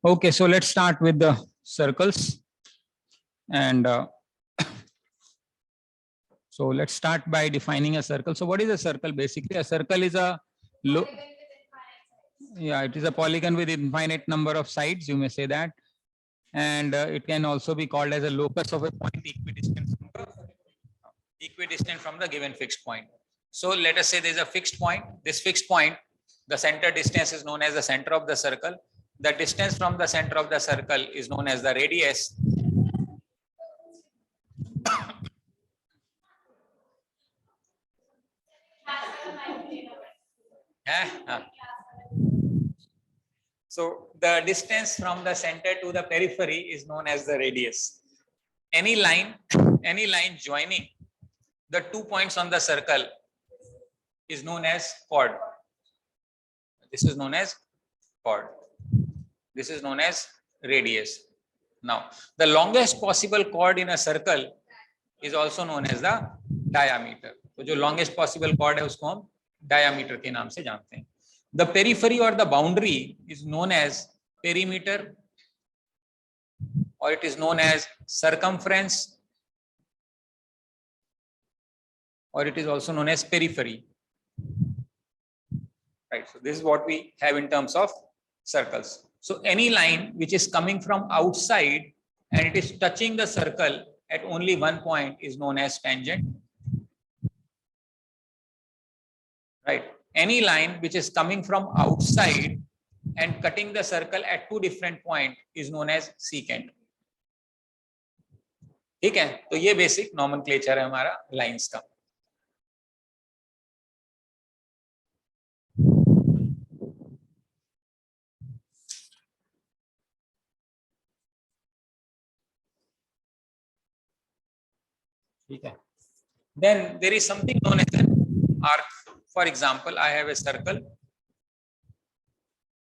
Okay, so let's start with the circles. And so let's start by defining a circle. So what is a circle? Basically, a circle is a it is a polygon with infinite number of sides, you may say that. And it can also be called as a locus of a point equidistant from the given fixed point. So let us say there is a fixed point. This fixed point, the center distance is known as the center of the circle. The distance from the center of the circle is known as the radius. So the distance from the center to the periphery is known as the radius. Any line joining the 2 points on the circle is known as chord. This is known as chord. This is known as radius. Now, the longest possible chord in a circle is also known as the diameter. तो जो longest possible chord है उसको हम diameter के नाम से जानते हैं. The periphery or the boundary is known as perimeter, or it is known as circumference, or it is also known as periphery. Right. So this is what we have in terms of circles. So any line which is coming from outside and it is touching the circle at only one point is known as tangent. Right. Any line which is coming from outside and cutting the circle at two different points is known as secant. ठीक है, तो ये basic nomenclature है हमारा lines का. ठीक है. Then there is something known as an arc. For example, I have a circle.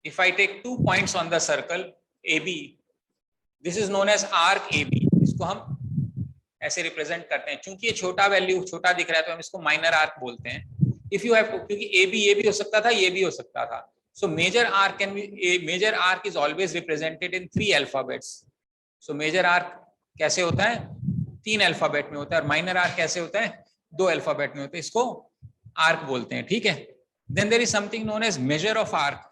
If I take 2 points on the circle AB, this is known as arc AB. इसको हम ऐसे represent करते हैं. चूंकि ये छोटा वैल्यू छोटा दिख रहा है तो हम इसको माइनर आर्क बोलते हैं. If you have to, क्योंकि AB ये भी हो सकता था, ये भी हो सकता था. So major arc is always represented in 3 alphabets. So major arc कैसे होता है? 3 अल्फाबेट में होता है. और माइनर आर्क कैसे होता है? 2 अल्फाबेट में होता है. इसको आर्क बोलते हैं. ठीक है. Then there is something known as measure of arc.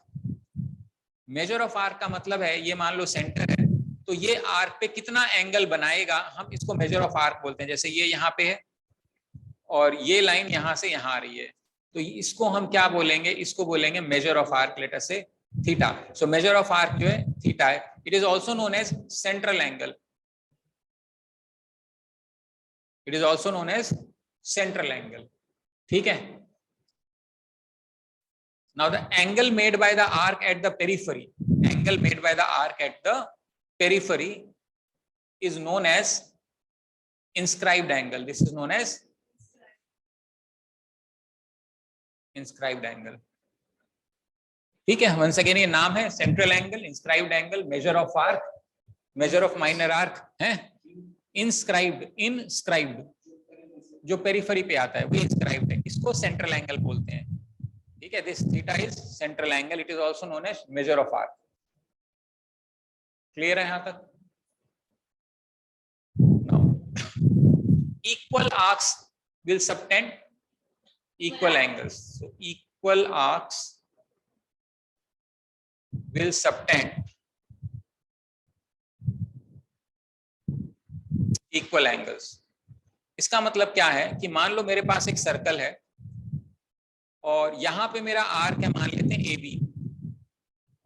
Measure of arc का मतलब है, ये मान लो सेंटर है तो ये आर्क पे कितना एंगल बनाएगा, हम इसको मेजर ऑफ आर्क बोलते हैं. जैसे ये यहाँ पे है और ये लाइन यहाँ से यहाँ आ रही है, तो इसको हम क्या बोलेंगे? इसको बोलेंगे मेजर ऑफ आर्क. लेटर से theta. So measure of arc जो है थीटा है. It is also known as central angle. It is also known as central angle. ठीक है. Now the angle made by the arc at the periphery, is known as inscribed angle. This is known as inscribed angle. ठीक है. Once again ये नाम है central angle, inscribed angle, measure of arc, measure of minor arc है. inscribed जो periphery पे आता है वो inscribed है. इसको सेंट्रल एंगल बोलते हैं. ठीक है. This theta is central angle. It is also known as measure of arc. Clear है यहां तक? Now equal arcs will subtend equal angles. So equal arcs will subtend equal angles. इसका मतलब क्या है कि मान लो मेरे पास एक सर्कल है और यहां पे मेरा आर्क है, मान लेते हैं AB,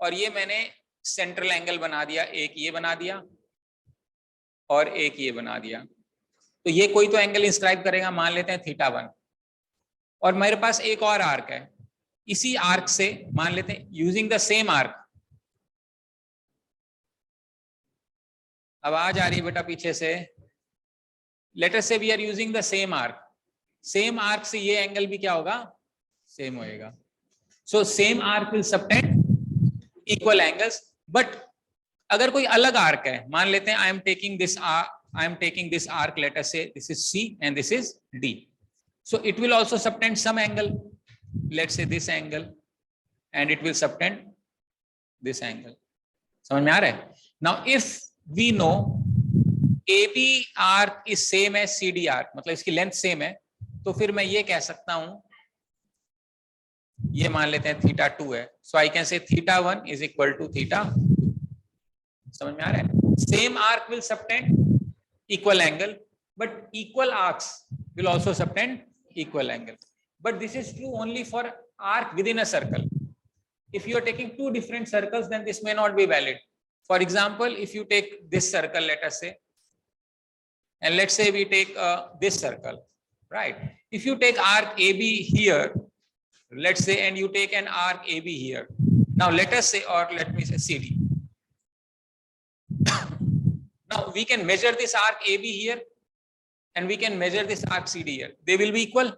और ये मैंने सेंट्रल एंगल बना दिया. एक ये बना दिया और एक ये बना दिया. तो ये कोई तो एंगल इंस्क्राइब करेगा, मान लेते हैं θ1. और मेरे पास एक और आर्क है. इसी आर्क से मान लेते हैं यूजिंग द सेम आर्क. आवाज आ रही है बेटा पीछे से? Let us say we are using the same arc. Same arc से ये एंगल भी क्या होगा? सेम होएगा. So same arc will subtend equal angles. But अगर कोई अलग आर्क है, मान लेते हैं I am taking this arc, let us say this is C and this is D. So it will also subtend some angle, let's say this angle, and it will subtend this angle. समझ में आ रहा है? Now if we know AB arc is same as CD arc, मतलब इसकी length same है, तो फिर मैं ये कह सकता हूं, ये मान लेते हैं θ2 है, सो I can say θ1 is equal to θ2। समझ में आ रहा है? Same arc will subtend equal angle, but equal arcs will also subtend equal angle, but this is true only for arc within a circle. If you are taking two different circles, then this may not be valid. For example, if you take this circle, let us say, and let's say we take this circle, right? If you take arc AB here, let's say, and you take an arc AB here, now let us say, or let me say CD. Now we can measure this arc AB here and we can measure this arc CD here. They will be equal.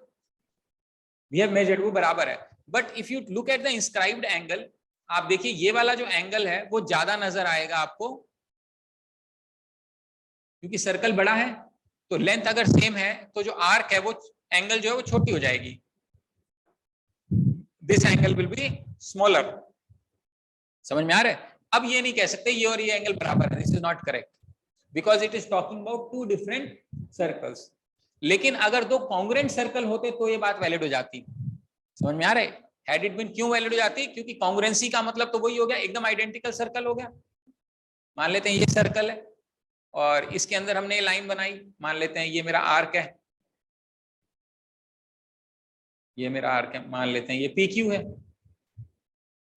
We have measured, वो बराबर है. But if you look at the inscribed angle, आप देखिए ये वाला जो angle है वो ज्यादा नजर आएगा आपको, क्योंकि सर्कल बड़ा है. तो लेंथ अगर सेम है तो जो आर्क है वो एंगल जो है वो छोटी हो जाएगी. This angle will be smaller. समझ में आ रहा है? अब ये नहीं कह सकते ये और ये एंगल बराबर है. This is not correct, because it is talking about two different circles. लेकिन अगर दो कॉन्ग्रुएंट सर्कल होते तो ये बात वैलिड हो जाती. समझ में आ रहा है? हैड इट बीन, क्यों वैलिड हो जाती? क्योंकि कॉन्ग्रुएंसी का मतलब तो वही हो गया, एकदम आइडेंटिकल सर्कल हो गया. मान लेते हैं ये सर्कल है और इसके अंदर हमने लाइन बनाई, मान लेते हैं ये मेरा आर्क है, ये मेरा आर्क है, मान लेते हैं ये PQ है.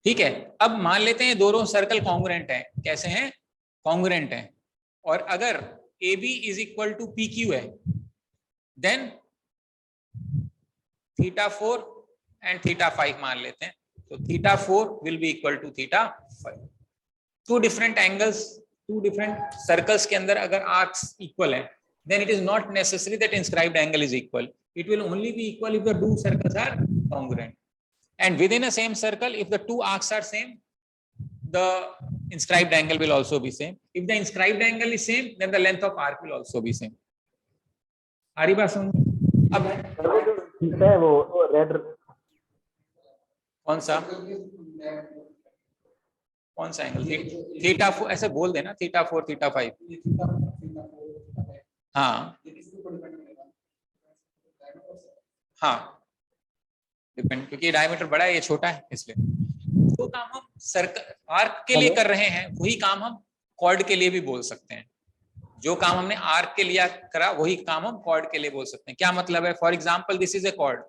ठीक है, अब मान लेते हैं दोनों सर्कल कॉन्ग्रुएंट हैं. कैसे हैं? कॉन्ग्रुएंट हैं. और अगर AB is equal to PQ है, देन θ4 एंड θ5 मान लेते हैं. तो θ4 will be equal to θ5. Two different angles, two different circles के अंदर अगर आर्क्स इक्वल है, then it is not necessary that inscribed angle is equal. It will only be equal if the two circles are congruent. And within a same circle, if the two arcs are same, the inscribed angle will also be same. If the inscribed angle is same, then the length of arc will also be same. आ रही बात समझ? अब है वो red कौन सा angle? θ4 ऐसे बोल देना, θ4 θ5. हाँ हाँ, डिपेंड, क्योंकि डायमीटर बड़ा है, ये छोटा है, इसलिए. जो काम हम सर्कल आर्क के लिए कर रहे हैं वही काम हम कॉर्ड के लिए भी बोल सकते हैं. जो काम हमने आर्क के लिए करा वही काम हम कॉर्ड के लिए बोल सकते हैं. क्या मतलब है? For example, this is a chord,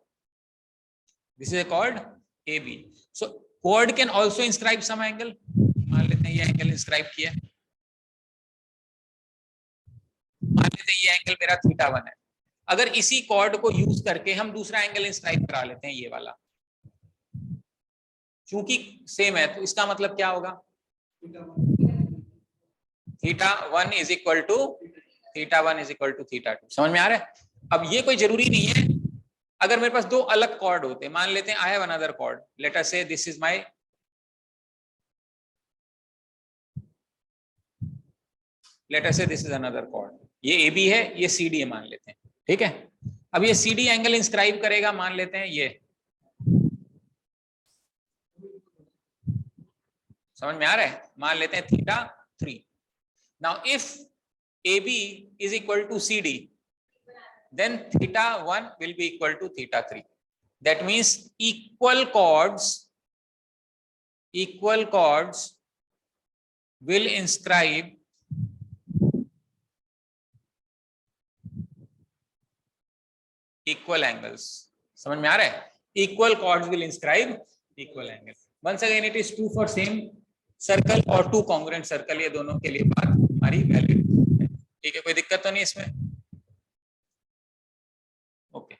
this is a chord AB. So chord can also inscribe some angle. मान लेते हैं ये एंगल इंस्क्राइब किया, मान लेते हैं ये एंगल मेरा θ1 है. अगर इसी कॉर्ड को यूज करके हम दूसरा एंगल इंस्क्राइब करा लेते हैं, ये वाला, चूंकि सेम है, तो इसका मतलब क्या होगा? θ1 इज इक्वल टू θ2. समझ में आ रहा है? अब ये कोई जरूरी नहीं है. अगर मेरे पास दो अलग कॉर्ड होते, मान लेते हैं I have another chord, let us say this is my, let us say this is another chord, ये AB है, ये CD है, मान लेते हैं. ठीक है, अब ये CD एंगल इंस्क्राइब करेगा, मान लेते हैं ये. समझ में आ रहा है? मान लेते हैं θ3. Now if AB is equal to CD, then θ1 will be equal to θ3. That means equal chords will inscribe equal angles. समझ में आ रहा है? Equal chords will inscribe equal angle. Once again, it is true for same circle और two congruent circle. ये दोनों के लिए बात हमारी वैलिड है. ठीक है, कोई दिक्कत तो नहीं इसमें? Okay,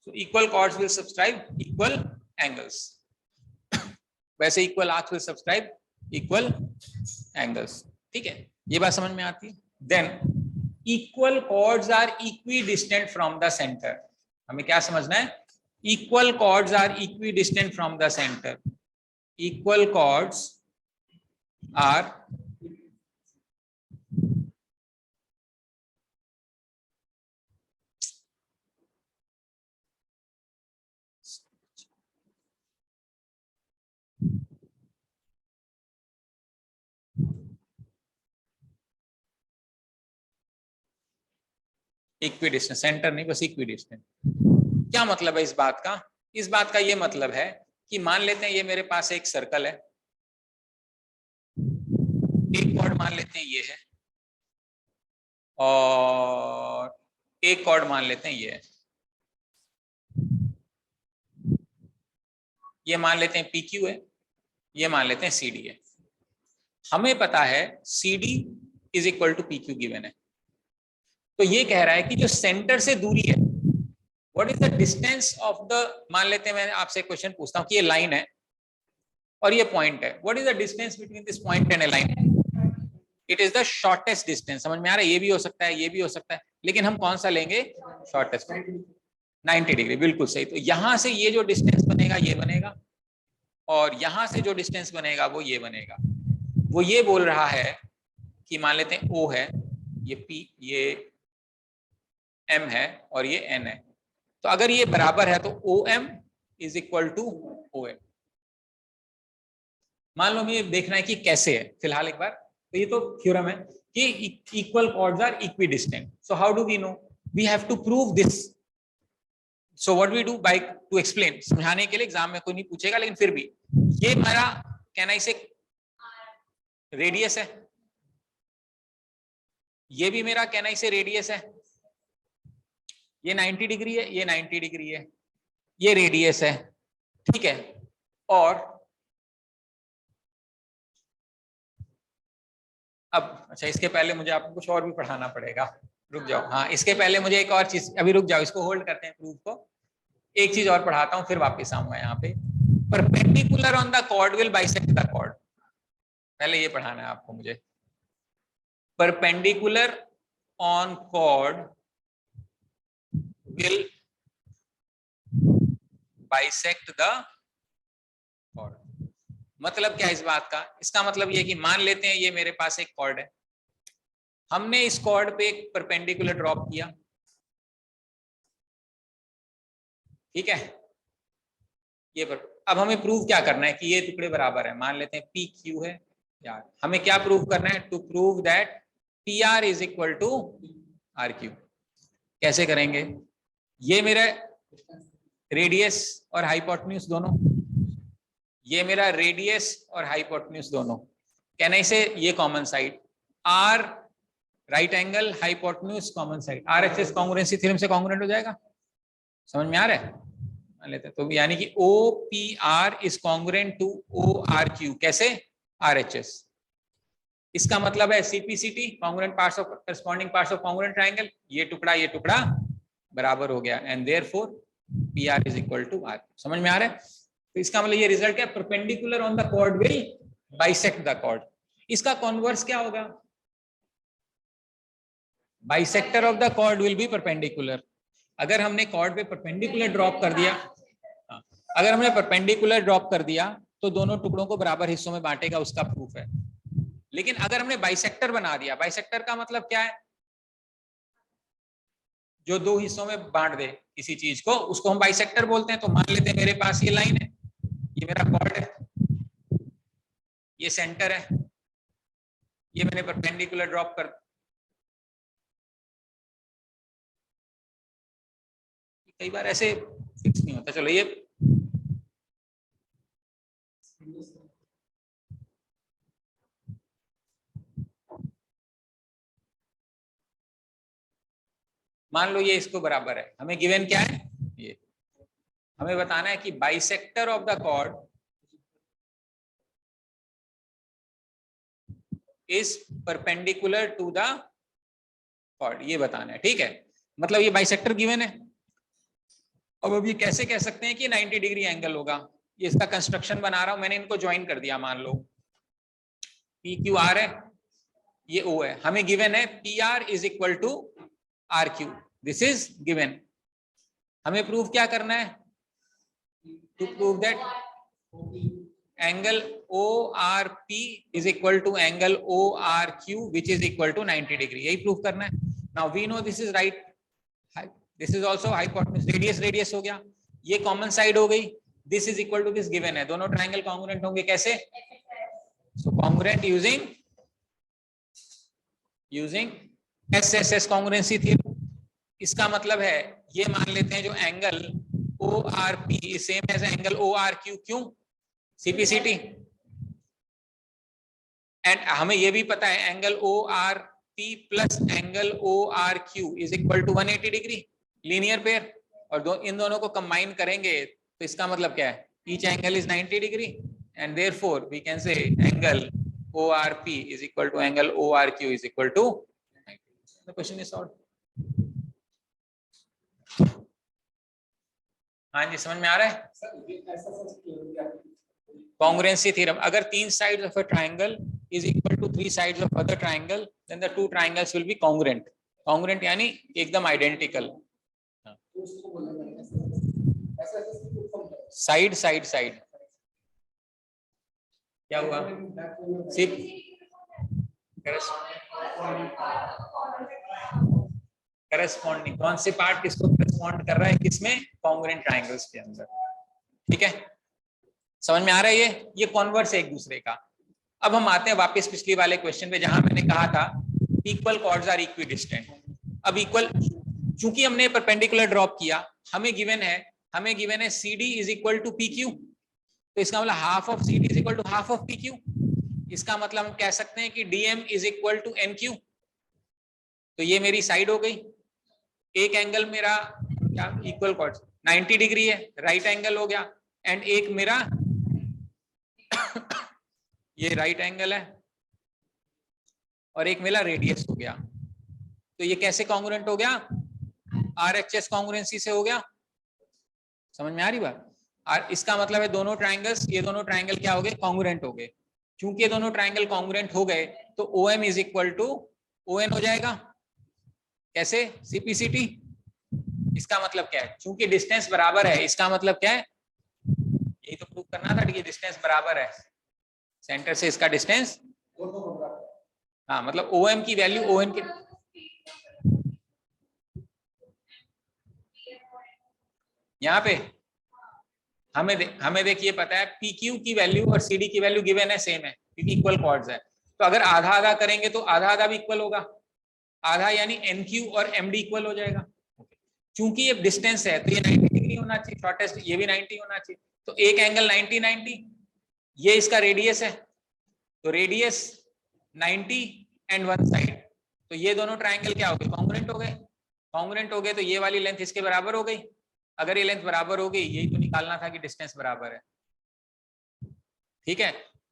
so equal chords will subscribe equal angles. वैसे equal arcs will subscribe equal angles. ठीक है, ये बात समझ में आती है? Then equal chords are equidistant from the center. हमें क्या समझना है? Equal chords are equidistant from the center. Equal chords are equi distance, centre नहीं बस इक्वी डिस्टेंस। क्या मतलब है इस बात का? इस बात का ये मतलब है कि मान लेते हैं ये मेरे पास एक सर्कल है, एक कॉर्ड मान लेते हैं ये है, और एक कॉर्ड मान लेते हैं ये है, ये मान लेते हैं PQ है, ये मान लेते हैं CD है। हमें पता है CD is equal to PQ given है, तो ये कह रहा है कि जो सेंटर से दूरी है, what is the distance of the, मान लेते हैं मैं आपसे क्वेश्चन पूछता हूँ कि ये लाइन है और ये पॉइंट है, what is the distance between this point and A line? It is the shortest distance. समझ में आ रहा है? ये भी हो सकता है, ये भी हो सकता है, लेकिन हम कौन सा लेंगे? शॉर्टेस्ट। 90 डिग्री, बिल्कुल सही। तो यहां से ये जो डिस्टेंस बनेगा ये बनेगा, और यहां से जो डिस्टेंस बनेगा वो ये बनेगा। वो ये बोल रहा है कि मान लेते हैं O है, ये P, ये M है और ये N है, तो अगर ये बराबर है तो OM is equal to OM। मान लो हमें देखना है कि कैसे है फिलहाल एक बार, तो ये तो थ्योरम है कि equal chords are equidistant. So how do we know? We have to prove this. So what we do by to explain, समझाने के लिए, एग्जाम में कोई नहीं पूछेगा लेकिन फिर भी, ये हमारा कहना इसे रेडियस है, ये भी मेरा कहना इसे रेडियस है, ये 90 डिग्री है, ये 90 डिग्री है, ये रेडियस है, ठीक है। और अब अच्छा, इसके पहले मुझे आपको कुछ और भी पढ़ाना पड़ेगा, रुक जाओ। हाँ, इसके पहले मुझे एक और चीज, अभी रुक जाओ, इसको होल्ड करते हैं प्रूफ को, एक चीज और पढ़ाता हूं फिर वापस आऊंगा यहाँ पे। Perpendicular on the chord will bisect the chord, पहले ये पढ़ाना है आपको मुझे। Perpendicular on chord will bisect the chord. मतलब क्या इस बात का? इसका मतलब ये कि मान लेते हैं ये मेरे पास एक कॉर्ड है, हमने इस कॉर्ड पे एक परपेंडिकुलर ड्रॉप किया, ठीक है, ये पर अब हमें प्रूव क्या करना है कि ये टुकड़े बराबर है। मान लेते हैं PQ है यार, हमें क्या प्रूव करना है? To prove that PR is equal to RQ। कैसे करेंगे? ये मेरा रेडियस और हाइपोटेन्यूज दोनों, ये मेरा रेडियस और हाइपोटेन्यूज दोनों, कहना इसे ये common side R right angle hypotenuse common side, RHS congruency theorem से कॉन्ग्रुएंट हो जाएगा। समझ में आ रहा है? मान लेते हैं तो यानी कि OPR is congruent to ORQ। कैसे? RHS। इसका मतलब है CPCT congruent parts of corresponding parts of congruent triangle, ये टुकड़ा बराबर हो गया, and therefore PR is equal to R। समझ में आ रहा है? तो इसका मतलब ये रिजल्ट क्या? Perpendicular on the chord will bisect the chord. इसका कॉन्वर्स क्या होगा? Bisector of the chord will be perpendicular. अगर हमने कॉर्ड पे परपेंडिकुलर ड्रॉप कर दिया, अगर हमने परपेंडिकुलर ड्रॉप कर दिया तो दोनों टुकड़ों को बराबर हिस्सों में बांटेगा, उसका प्रूफ है। लेकिन अगर हमने बाइसेक्टर बना दिया, बाइसेक्टर का मतलब क्या है? जो दो हिस्सों में बांट दे किसी चीज को, उसको हम बाइसेक्टर बोलते हैं। तो मान लेते हैं मेरे पास ये लाइन है, ये मेरा कॉर्ड है, ये सेंटर है, ये मैंने परपेंडिकुलर ड्रॉप कर, कई बार ऐसे फिक्स नहीं होता। चलो ये मान लो ये इसको बराबर है, हमें गिवन क्या है? ये हमें बताना है कि bisector of the chord is perpendicular to the chord, ये बताना है, ठीक है। मतलब ये बाइसेक्टर गिवन है। अब ये कैसे कह सकते हैं कि 90 डिग्री एंगल होगा? ये इसका कंस्ट्रक्शन बना रहा हूं, मैंने इनको ज्वाइन कर दिया। मान लो PQR है, ये O है, हमें गिवन है PR is equal to RQ, this is given. हमें प्रूव क्या करना है? To prove that angle ORP is equal to angle ORQ which is equal to 90 degree, यही प्रूव करना है। Now we know this is right, this is also hypotenuse, radius radius हो गया, ये कॉमन साइड हो गई, this is equal to this given है, दोनों ट्रायंगल कॉन्ग्रुएंट होंगे। कैसे? So congruent using SSS congruency theorem. इसका मतलब है ये मान लेते हैं जो angle O R P same as angle O R Q, क्यों? सीपीसीटी। एंड हमें ये भी पता है angle O R P plus angle O R Q is equal to 180 degree, linear pair. और इन दोनों को कंबाइन करेंगे तो इसका मतलब क्या है? Each angle is 90 degree and therefore we can say angle O R P is equal to angle O R Q is equal to 90। The question is solved. हाँ जी, समझ में आ रहा है? Congruency theorem, अगर 3 sides of a triangle is equal to 3 sides of other triangle, then the 2 triangles will be congruent. Congruent यानी एकदम identical. Side side side. क्या हुआ? सिर्फ corresponding, कौन से पार्ट किसको correspond कर रहा है किसमें? Congruent triangles के अंदर। ठीक है, समझ में आ रहा है? ये कॉन्वर्स है एक दूसरे का। अब हम आते हैं वापस पिछली वाले क्वेश्चन पे जहां मैंने कहा था इक्वल कॉर्ड्स आर इक्विडिस्टेंट। अब इक्वल, चूंकि हमने परपेंडिकुलर ड्रॉप किया, हमें गिवन है CD is equal to PQ, तो इसका मतलब half of CD is equal to half of PQ। इसका मतलब हम कह सकते हैं कि DM is equal to NQ। तो ये मेरी साइड हो गई। एक एंगल मेरा क्या इक्वल कॉर्ड्स 90 डिग्री है, राइट एंगल हो गया, एंड एक मेरा ये राइट एंगल है और एक मेरा रेडियस हो गया। तो ये कैसे कॉन्ग्रुएंट हो गया? RHS कॉन्ग्रुएंसी से हो गया। समझ में आ रही बात? और इसका मतलब है दोनों ट्राइंगल्स, ये दोनों ट्राइंगल क्या हो गए? कॉन्ग्रुएंट हो गए। चूंकि ये दोनों ट्राइंगल कॉन्ग्रुएंट हो गए तो OM is equal to ON हो जाएगा। कैसे? CPCT। इसका मतलब क्या है? चूंकि डिस्टेंस बराबर है, इसका मतलब क्या है? यही तो प्रूव करना था कि डिस्टेंस बराबर है, सेंटर से इसका डिस्टेंस। हाँ, मतलब OM की वैल्यू ON के, यहाँ पे हमें देखिए पता है PQ की वैल्यू और CD की वैल्यू गिवन है, सेम है क्योंकि इक्वल कॉर्ड्स है। तो अगर आधा आधा करेंगे तो आधा आधा भी इक्वल होगा, आधा यानी NQ और MD इक्वल हो जाएगा। चूंकि ये डिस्टेंस है तो ये 90 डिग्री होना चाहिए, शॉर्टेस्ट ये भी 90 होना चाहिए। तो एक एंगल 90 90, ये इसका रेडियस है, तो रेडियस 90 एंड वन साइड, तो ये दोनों ट्राइंगल क्या हो गए? कॉन्ग्रुएंट हो गए। कॉन्ग्रुएंट हो गए तो ये वाली लेंथ इसके बराबर हो गई। अगर ये लेंथ बराबर हो गई, यही तो निकालना था कि डिस्टेंस बराबर है। ठीक है,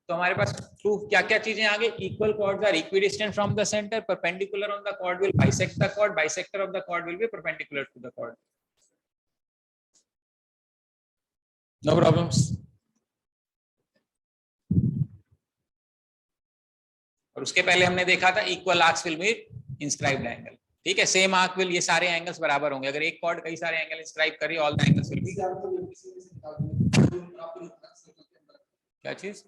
तो हमारे पास प्रूफ क्या क्या चीजें आ गई? Equal chords are equidistant from the centre, perpendicular on the chord will bisect the chord, bisector of the chord will be perpendicular to the chord. No problems. और उसके पहले हमने देखा था equal arcs will be inscribed angle. ठीक है, same arc will, ये सारे एंगल्स बराबर होंगे। अगर एक कॉर्ड कई सारे एंगल इंस्क्राइब करी, all the angles will be. क्या चीज?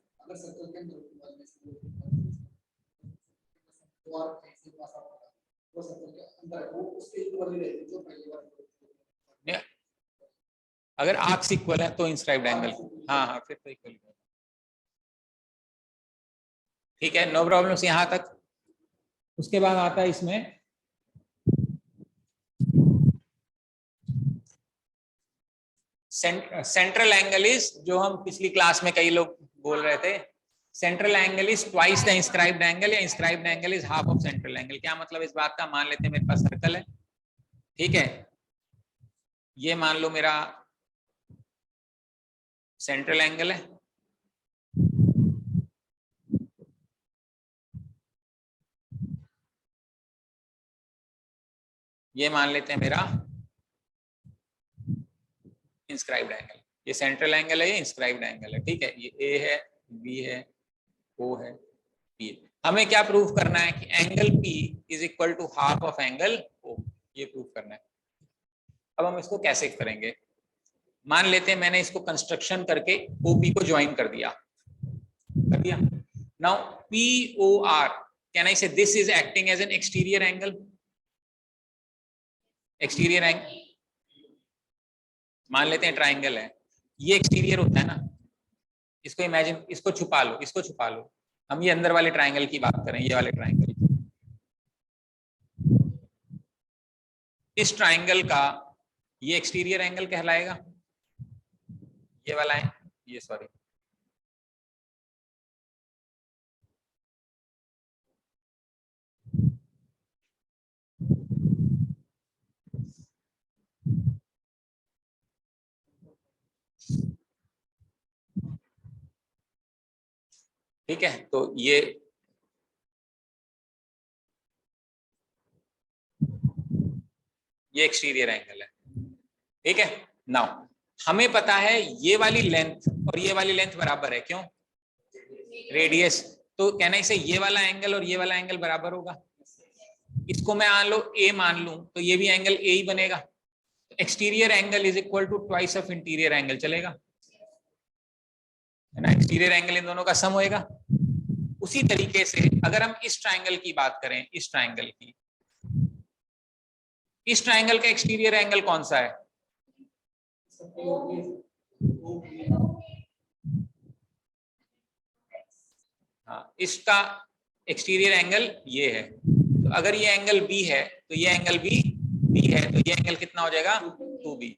अगर आर्क्स इक्वल है तो इंस्क्राइब्ड एंगल, हाँ हाँ फिर तो इक्वल। ठीक है, नो प्रॉब्लम्स यहां तक। उसके बाद आता है इसमें सेंट्रल एंगल इज, जो हम पिछली क्लास में कई लोग बोल रहे थे, central angle is twice the inscribed angle, या inscribed angle is half of central angle. क्या मतलब इस बात का? मान लेते हैं मेरे पास सर्कल है, ठीक है, ये मान लो मेरा सेंट्रल एंगल है, ये मान लेते हैं मेरा इंस्क्राइब्ड एंगल। ये सेंट्रल एंगल है, ये इंस्क्राइब्ड एंगल है। ठीक है, ये A है, B है, O है, P है। हमें क्या प्रूव करना है? कि angle P is equal to half of angle O, ये प्रूव करना है। अब हम इसको कैसे करेंगे? मान लेते हैं मैंने इसको कंस्ट्रक्शन करके OP को ज्वाइन कर दिया। Now POR, can I say this is acting as an exterior angle? Exterior angle, मान लेते हैं ट्राइंगल है, ये एक्सटीरियर होता है ना, इसको इमेजिन, इसको छुपा लो, इसको छुपा लो। हम ये अंदर वाले ट्राइंगल की बात करें, ये वाले ट्राइंगल। इस ट्राइंगल का ये एक्सटीरियर एंगल कहलाएगा, ये वाला है, ये सॉरी, ठीक है। तो ये एक्सटीरियर एंगल है, ठीक है। नाउ हमें पता है ये वाली लेंथ और ये वाली लेंथ बराबर है, क्यों? रेडियस। तो कहना इसे ये वाला एंगल और ये वाला एंगल बराबर होगा। इसको मैं मान लो ए मान लूं तो ये भी एंगल ए ही बनेगा। Exterior angle is equal to twice of interior angle, चलेगा है ना। एक्सटीरियर एंगल इन दोनों का सम होएगा। उसी तरीके से अगर हम इस ट्राइंगल की बात करें, इस ट्राइंगल की, इस ट्राइंगल का एक्सटीरियर एंगल कौन सा है? हाँ, इसका एक्सटीरियर एंगल ये है। तो अगर ये एंगल बी है तो ये एंगल भी बी है, तो ये एंगल कितना हो जाएगा? 2b।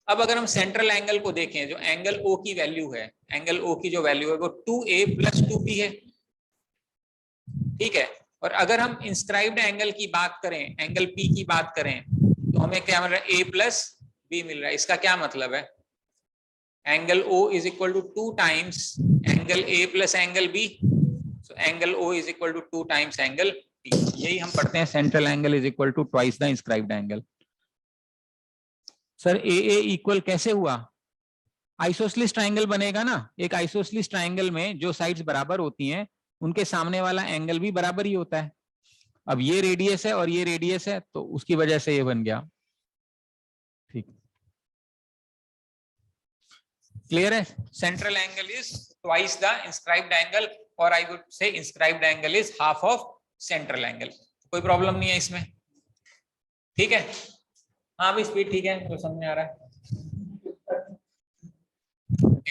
अब अगर हम सेंट्रल एंगल को देखें, जो एंगल ओ की वैल्यू है, एंगल ओ की जो वैल्यू है वो 2a + 2b है, ठीक है। और अगर हम इंस्क्राइब्ड एंगल की बात करें, एंगल पी की बात करें, तो हमें क्या मिल रहा है? a + b मिल रहा है। इसका क्या मतलब है? Angle O is equal to 2 times angle A + angle B। So angle O is equal to 2 times angle P। यही हम पढ़ते हैं, central angle is equal to twice the inscribed angle. Sir AA equal कैसे हुआ? Isosceles triangle बनेगा ना। एक isosceles triangle में जो साइड्स बराबर होती हैं उनके सामने वाला एंगल भी बराबर ही होता है। अब ये रेडियस है और ये रेडियस है, तो उसकी वजह से ये बन गया, ठीक। क्लियर है? Central angle is twice the inscribed angle, और I would say inscribed angle is half of central angle. कोई प्रॉब्लम नहीं है इसमें, ठीक है। हाँ भी स्पीड ठीक है, तो समझ में आ रहा है।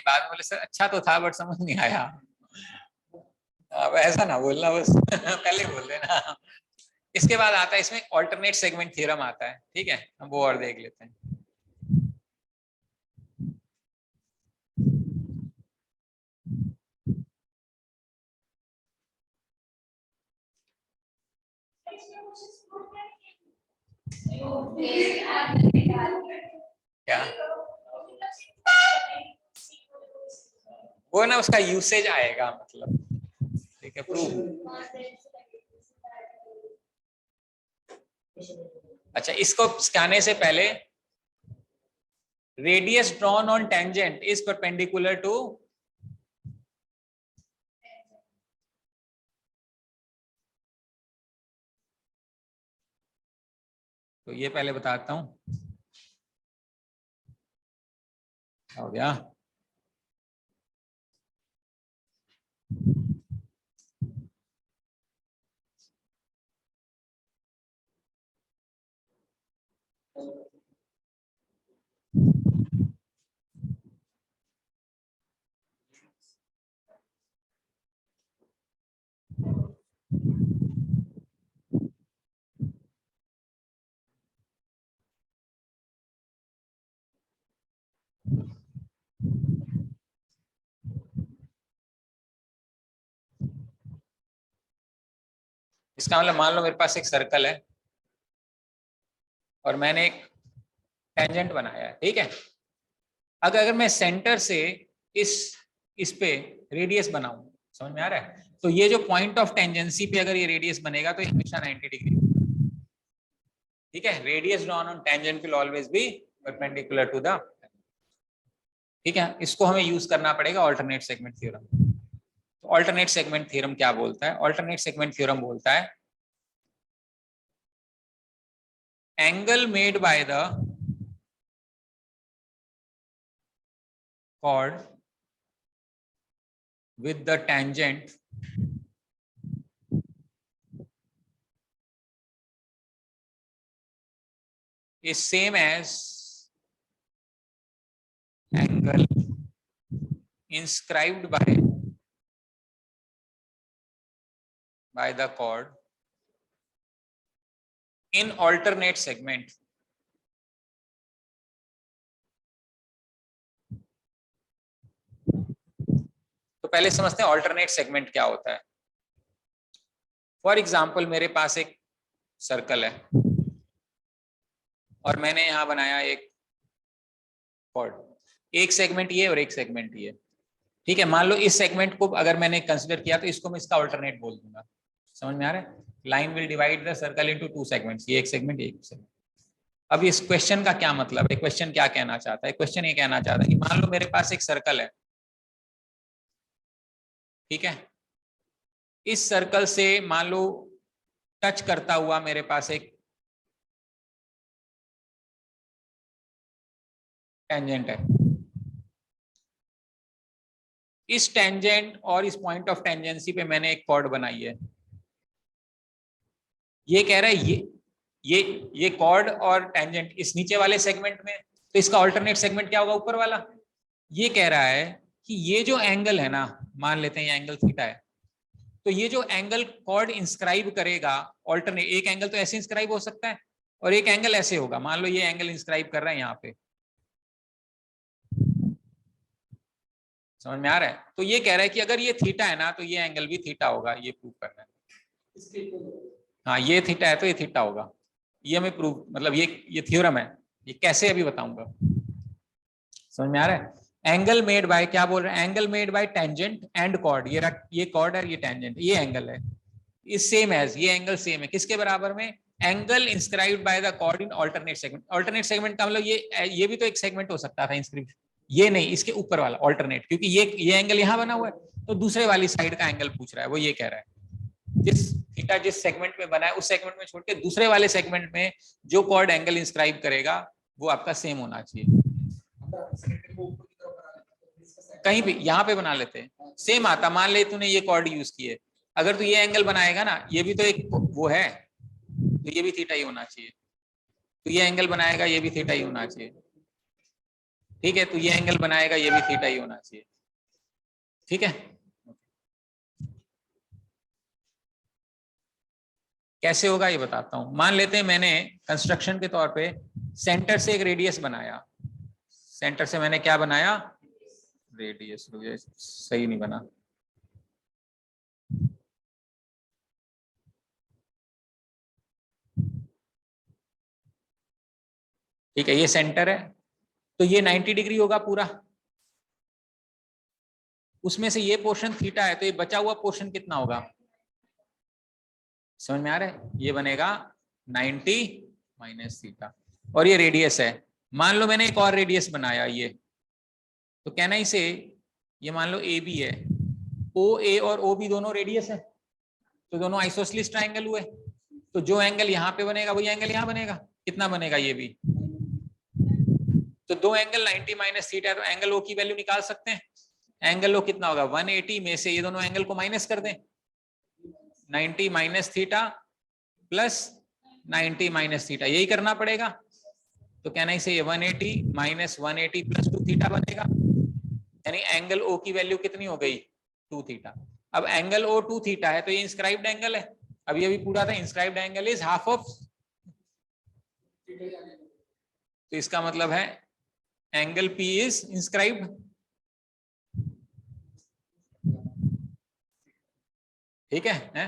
बाद में बोले सर अच्छा तो था बट समझ नहीं आया। अब ऐसा ना बोलना, बस पहले बोल देना। इसके बाद आता है इसमें ऑल्टरनेट सेगमेंट थ्योरम आता है, ठीक है, हम वो और देख लेते हैं। क्या वो ना उसका यूसेज आएगा, मतलब, ठीक है। प्रूव, अच्छा, इसको सिखाने से पहले radius drawn on tangent is perpendicular to, तो ये पहले बताता हूं, हो गया। इसका मतलब मान लो मेरे पास एक सर्कल है और मैंने एक टेंजेंट बनाया है, ठीक है। अगर मैं सेंटर से इस पे रेडियस बनाऊं, समझ में आ रहा है? तो ये जो पॉइंट ऑफ टेंजेंसी पे अगर ये रेडियस बनेगा तो ये हमेशा 90 डिग्री, ठीक है। Radius drawn on tangent will always be perpendicular to the, ठीक है। इसको हमें यूज करना पड़ेगा ऑल्टरनेट सेगमेंट थ्योरम। तो ऑल्टरनेट सेगमेंट थ्योरम क्या बोलता है? ऑल्टरनेट सेगमेंट थ्योरम बोलता है angle made by the chord with the tangent is same as angle inscribed by the chord in alternate segment तो पहले समझते हैं ऑल्टरनेट सेगमेंट क्या होता है। फॉर एग्जाम्पल मेरे पास एक सर्कल है और मैंने यहां बनाया एक कॉर्ड, एक सेगमेंट ये और एक सेगमेंट ये, ठीक है। मान लो इस सेगमेंट को अगर मैंने कंसिडर किया तो इसको मैं इसका ऑल्टरनेट बोल दूंगा। समझ में आ रहा है? Line will divide the circle into two segments, ये एक सेगमेंट, ये एक सेगमेंट। अब इस क्वेश्चन का क्या मतलब है, क्वेश्चन क्या कहना चाहता है? क्वेश्चन ये कहना चाहता है कि मान लो मेरे पास एक सर्कल है, ठीक है। इस सर्कल से मान लो टच करता हुआ मेरे पास एक टेंजेंट है। इस टेंजेंट और इस पॉइंट ऑफ टेंजेंसी पे मैंने एक कॉर्ड बनाई है। ये कह रहा है ये कॉर्ड और टेंजेंट इस नीचे वाले सेगमेंट में, तो इसका ऑल्टरनेट सेगमेंट क्या होगा? ऊपर वाला। ये कह रहा है कि ये जो एंगल है ना, मान लेते हैं ये एंगल थीटा है, तो ये जो एंगल कॉर्ड इंस्क्राइब करेगा ऑल्टरनेट, एक एंगल तो ऐसे इंस्क्राइब हो सकता है और एक एंगल ऐसे होगा। मान लो ये एंगल इंस्क्राइब कर रहा है यहाँ पे, समझ में आ रहा है? तो ये कह रहा है कि अगर ये थीटा है ना तो ये एंगल भी थीटा होगा, ये प्रूव करना है। हाँ, ये थीटा है तो ये थीटा होगा, ये हमें प्रूव, मतलब ये थ्योरम है। ये कैसे अभी बताऊंगा, समझ में आ रहा है? एंगल मेड बाय, क्या बोल रहे हैं? Angle made by tangent and chord, ये कॉर्ड है, ये टेंजेंट, ये एंगल है, इज सेम एज, ये एंगल सेम है किसके बराबर में? Angle inscribed by the chord in alternate segment. Alternate segment का मतलब ये भी तो एक सेगमेंट हो सकता था इंस्क्रिप्शन, ये नहीं, इसके ऊपर वाला ऑल्टरनेट, क्योंकि ये एंगल यहां बना हुआ है तो दूसरे वाली साइड का एंगल पूछ रहा है। वो ये कह रहा है जिस थीटा जिस सेगमेंट में बना है उस सेगमेंट में छोड़ के दूसरे वाले सेगमेंट में जो कॉर्ड एंगल इंस्क्राइब करेगा वो आपका सेम होना चाहिए। कहीं भी यहाँ पे बना लेते हैं, सेम आता। मान ले तूने ये कॉर्ड यूज किए, अगर तू ये एंगल बनाएगा ना, ये भी तो एक वो है, तो ये भी थीटा ही होना चाहिए। तो ये एंगल बनाएगा, ये भी थीटा ही होना चाहिए, ठीक है। तो ये एंगल बनाएगा, ये भी थीटा ही होना चाहिए, ठीक है। कैसे होगा ये बताता हूं। मान लेते हैं मैंने कंस्ट्रक्शन के तौर पे सेंटर से एक रेडियस बनाया, सेंटर से मैंने क्या बनाया? रेडियस। सही नहीं बना, ठीक है। ये सेंटर है तो ये 90 डिग्री होगा पूरा, उसमें से ये पोर्शन थीटा है तो ये बचा हुआ पोर्शन कितना होगा? समझ में आ रहा है? ये बनेगा 90 माइनस थीटा, और ये रेडियस है। मान लो मैंने एक और रेडियस बनाया ये, तो कहना इसे, ये मान लो ए बी है, ओ ए और ओ बी दोनों रेडियस है, तो दोनों आइसोसेलेस ट्राइंगल हुए, तो जो एंगल यहाँ पे बनेगा वही एंगल यहाँ बनेगा। कितना बनेगा? ये भी। तो दो एंगल 90 माइनस थीटा है तो एंगल ओ की वैल्यू निकाल सकते हैं। एंगल ओ कितना होगा? 180 में से ये दोनों एंगल को माइनस कर दें, 90 minus theta plus 90 minus theta, यही करना पड़ेगा। तो कहना इसे ये 180 माइनस 180 प्लस 2 थीटा बनेगा, यानी एंगल ओ की वैल्यू कितनी हो गई? 2 थीटा। अब एंगल ओ 2 थीटा है तो ये इंस्क्राइब्ड एंगल है। अब ये भी पूरा था, inscribed angle is half of, तो इसका मतलब है एंगल पी इज इंस्क्राइब्ड, ठीक है?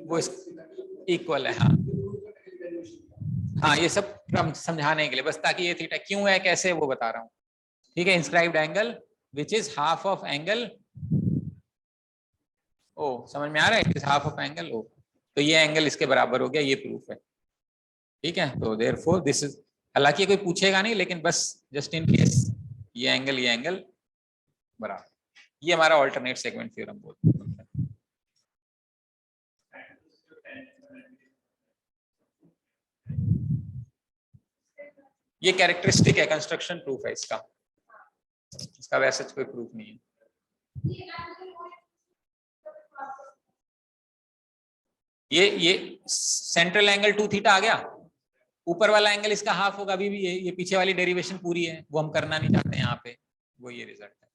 वो इक्वल है। हाँ हाँ, ये सब समझाने के लिए बस, ताकि ये थीटा क्यों है कैसे वो बता रहा हूँ, ठीक है। Inscribed angle which is half of angle O, समझ में आ रहा है? It is half of angle O, तो ये एंगल इसके बराबर हो गया, ये प्रूफ है, ठीक है। तो देयरफॉर दिस इज, हालांकि कोई पूछेगा नहीं लेकिन बस जस्ट इन केस, ये एंगल बराबर, ये हमारा ऑल्टरनेट सेगमेंट थ्योरम बोलते हैं। ये कैरेक्टरिस्टिक है, कंस्ट्रक्शन प्रूफ है इसका, इसका वैसे कोई प्रूफ नहीं है। ये सेंट्रल एंगल 2 थीटा आ गया, ऊपर वाला एंगल इसका हाफ होगा, अभी भी ये पीछे वाली डेरिवेशन पूरी है, वो हम करना नहीं चाहते यहाँ पे, वो ये रिजल्ट है।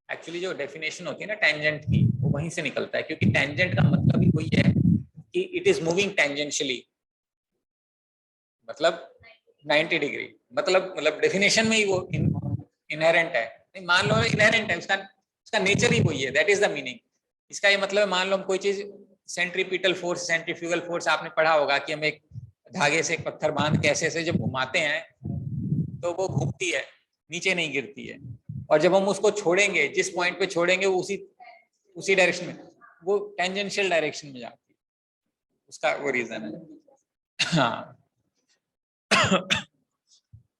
एक्चुअली जो डेफिनेशन होती है ना टेंजेंट की, वो वहीं से निकलता है, क्योंकि टेंजेंट का मतलब ही वही है कि इट इज मूविंग टेंजेंशियली, मतलब 90 डिग्री, मतलब डेफिनेशन में ही वो इनहेरेंट है। नहीं, मान लो इनहेरेंट है, उसका नेचर ही वही है, दैट इज द मीनिंग। इसका ये मतलब है, मान लो हम कोई चीज, सेंट्रीपिटल फोर्स, सेंट्रीफ्यूगल फोर्स आपने पढ़ा होगा कि हम एक धागे से एक पत्थर बांध के ऐसे ऐसे जब घुमाते हैं तो वो घूमती है, नीचे नहीं गिरती है। और जब हम उसको छोड़ेंगे, जिस पॉइंट पे छोड़ेंगे वो उसी डायरेक्शन में, वो टेंजेंशियल डायरेक्शन में जाती है। उसका वो रीजन है। हाँ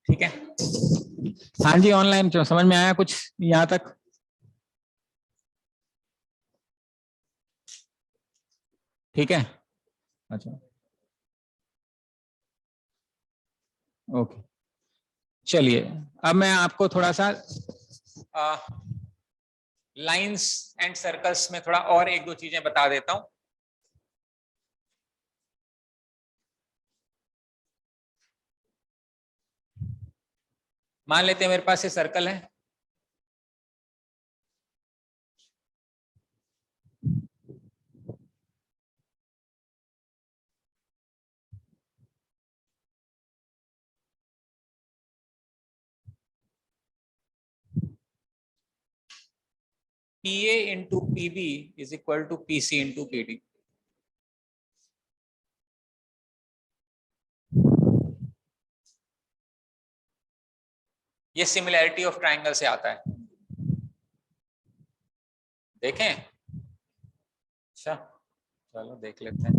ठीक है। हाँ जी, ऑनलाइन समझ में आया कुछ यहाँ तक? ठीक है, अच्छा, ओके। चलिए, अब मैं आपको थोड़ा सा लाइंस एंड सर्कल्स में थोड़ा और एक दो चीजें बता देता हूं। मान लेते हैं मेरे पास ये सर्कल है, PA into PB is equal to PC into PD। ये सिमिलैरिटी ऑफ ट्राइंगल से आता है, देखें? अच्छा, चलो देख लेते हैं।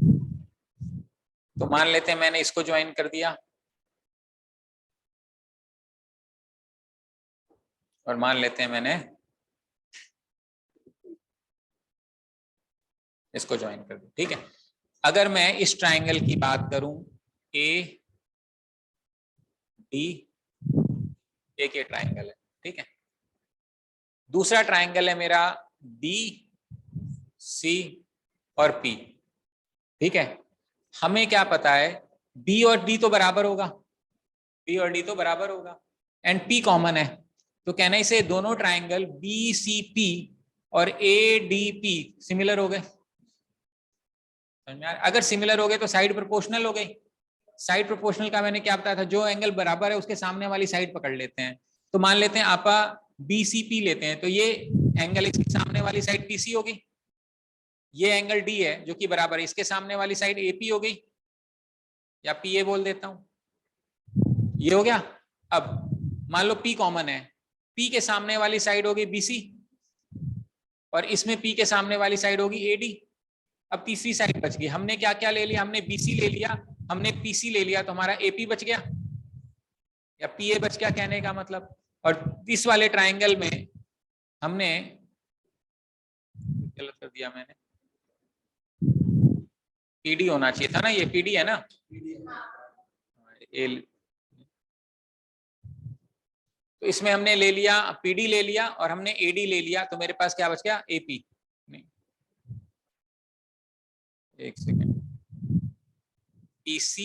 तो मान लेते हैं मैंने इसको ज्वाइन कर दिया, और मान लेते हैं मैंने इसको ज्वाइन कर दिया, ठीक है। अगर मैं इस ट्राइंगल की बात करूं, AD एक ये ट्राइंगल है, ठीक है। दूसरा ट्राइंगल है मेरा BC और P, ठीक है। हमें क्या पता है, B और D तो बराबर होगा, B और D तो बराबर होगा, एंड P कॉमन है। तो कहना इसे दोनों ट्राइंगल BCP और ADP सिमिलर हो गए। अगर सिमिलर हो गए तो साइड प्रोपोर्शनल हो गई। साइड प्रोपोर्शनल का मैंने क्या बताया था, जो एंगल बराबर है उसके सामने वाली साइड पकड़ लेते हैं। तो मान लेते हैं आपा BCP लेते हैं, तो ये एंगल इसके सामने वाली साइड PC होगी। ये एंगल D है जो कि बराबर है, इसके सामने वाली साइड AP हो गई, या PA बोल देता हूं, ये हो गया। अब मान लो P कॉमन है, P के सामने वाली साइड होगी BC, और इसमें P के सामने वाली साइड होगी AD। अब तीसरी साइड बच गई, हमने क्या क्या ले लिया, हमने BC ले लिया, हमने PC ले लिया, तो हमारा AP बच गया या PA बच गया, कहने का मतलब। और इस वाले ट्राइंगल में हमने गलत कर दिया मैंने, PD होना चाहिए था ना, ये PD है ना, ए, तो इसमें हमने ले लिया PD ले लिया और हमने AD ले लिया, तो मेरे पास क्या बच गया, AP। नहीं, एक सेकेंड, PC,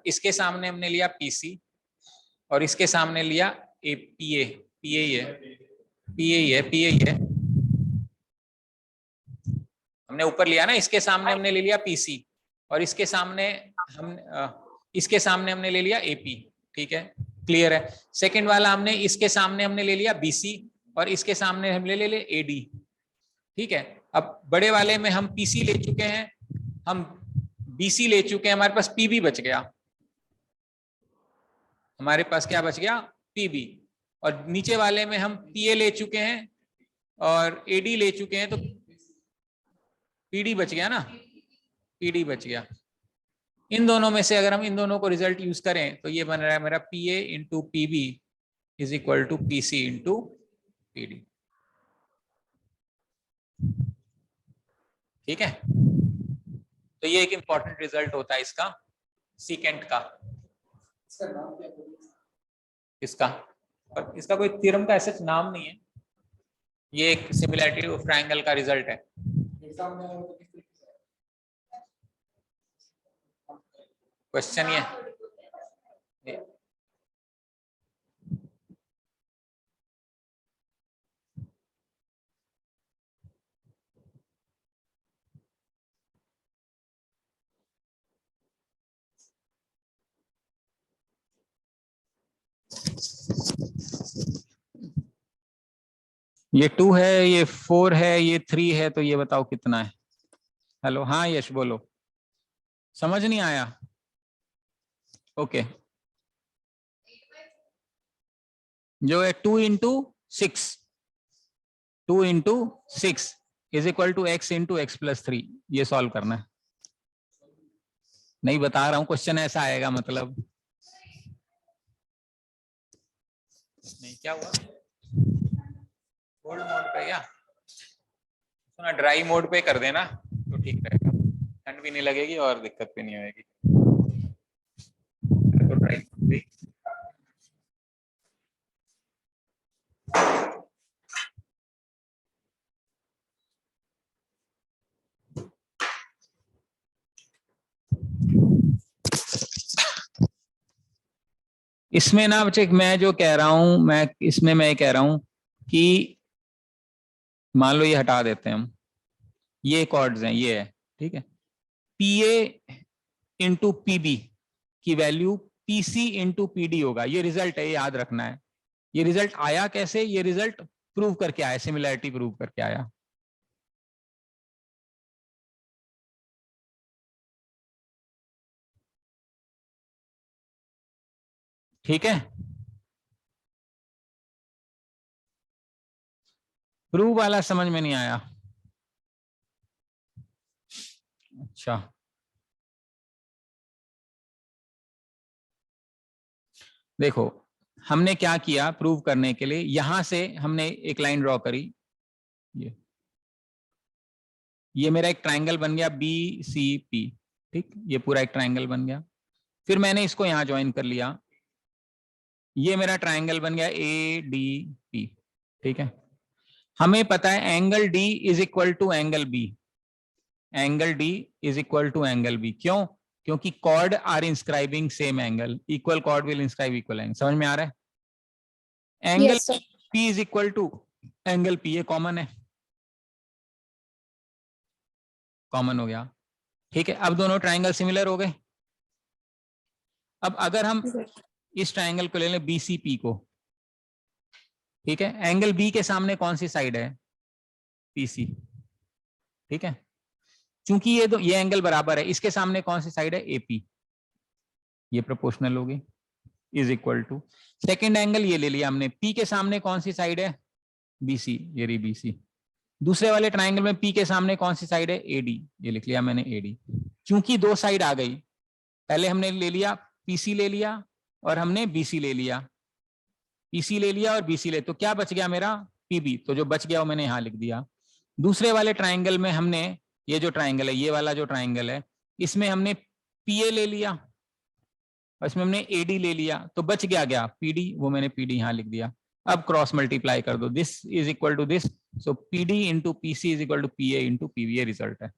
इसके सामने हमने लिया PC, और इसके सामने लिया PA, PA ही है, PA ही है, PA ही है। हमने ऊपर लिया ना, इसके सामने हमने ले लिया PC, और इसके सामने इसके सामने हमने ले लिया AP, ठीक है, क्लियर है। सेकंड वाला हमने इसके सामने हमने ले लिया BC, और इसके सामने हम ले ले AD, ठीक है। अब बड़े वाले में हम PC ले चुके हैं, हम BC ले चुके हैं, हमारे पास PB बच गया, हमारे पास क्या बच गया, PB। और नीचे वाले में हम PA ले चुके हैं और AD ले चुके हैं, तो PD बच गया ना, PD बच गया। इन दोनों में से अगर हम इन दोनों को रिजल्ट यूज करें तो ये बन रहा है मेरा PA into PB is equal to PC into PD, ठीक है। तो ये एक इंपॉर्टेंट रिजल्ट होता है इसका, सीकेंट का। इसका, पर इसका कोई थ्योरम का ऐसा नाम नहीं है, ये एक सिमिलैरिटी ऑफ ट्रायंगल का रिजल्ट है। क्वेश्चन ये ये 2 है, ये 4 है, ये 3 है, तो ये बताओ कितना है? हेलो, हाँ यश बोलो। समझ नहीं आया? ओके, जो है 2 into 6, 2 into 6 is equal to x into x plus 3। ये सॉल्व करना है। नहीं बता रहा हूं, क्वेश्चन ऐसा आएगा मतलब। नहीं क्या हुआ? कोल्ड मोड पे क्या? सुना ड्राई मोड पे कर देना तो ठीक रहेगा, ठंड भी नहीं लगेगी और दिक्कत भी नहीं होगी। तो ड्राई मोड पे इसमें ना बच्चे, मैं जो कह रहा हूं, मैं कह रहा हूं कि मान लो ये हटा देते हैं हम, ये कॉर्ड्स हैं, ये है ठीक है। पीए इंटू पीबी की वैल्यू पीसी इंटू पीडी होगा। ये रिजल्ट है, ये याद रखना है। ये रिजल्ट आया कैसे? ये रिजल्ट प्रूव करके आया, सिमिलैरिटी प्रूव करके आया। ठीक है, प्रूव वाला समझ में नहीं आया? अच्छा, देखो हमने क्या किया प्रूव करने के लिए, यहां से हमने एक लाइन ड्रॉ करी, ये मेरा एक ट्राइंगल बन गया बी सी पी। ठीक, ये पूरा एक ट्राइंगल बन गया। फिर मैंने इसको यहां ज्वाइन कर लिया, ये मेरा ट्राइंगल बन गया ए डी पी। ठीक है, हमें पता है angle D is equal to angle B, angle D is equal to angle B. क्यों? क्योंकि chord are inscribing same angle, equal chord will inscribe equal angle. समझ में आ रहा है? Angle Yes, sir. P is equal to angle P, ये common है, common हो गया। ठीक है, अब दोनों ट्राइंगल सिमिलर हो गए। अब अगर हम इस ट्राइंगल को ले लें बीसीपी को, ठीक है, एंगल बी के सामने कौन सी साइड है? पीसी। ठीक है, चूंकि ये एंगल बराबर है, इसके सामने कौन सी साइड है? एपी। ये प्रोपोर्शनल होगी, is equal to second angle ये ले लिया हमने, पी के सामने कौन सी साइड है? बीसी, ये रही बीसी। दूसरे वाले ट्राइंगल में पी के सामने कौन सी साइड है? एडी, ये लिख लिया मैंने एडी। क्योंकि दो साइड आ गई, पहले हमने ले लिया पीसी ले लिया और हमने बीसी ले लिया, पीसी ले लिया और बीसी ले, तो क्या बच गया मेरा? पीबी। तो जो बच गया वो मैंने यहां लिख दिया। दूसरे वाले ट्राइंगल में हमने, ये जो ट्राइंगल है, ये वाला जो ट्राइंगल है, इसमें हमने पीए ले लिया और इसमें हमने एडी ले लिया, तो बच गया पीडी, वो मैंने पीडी यहां लिख दिया। अब क्रॉस मल्टीप्लाई कर दो, this is equal to this, so PD into PC is equal to PA into PV, ये रिजल्ट है।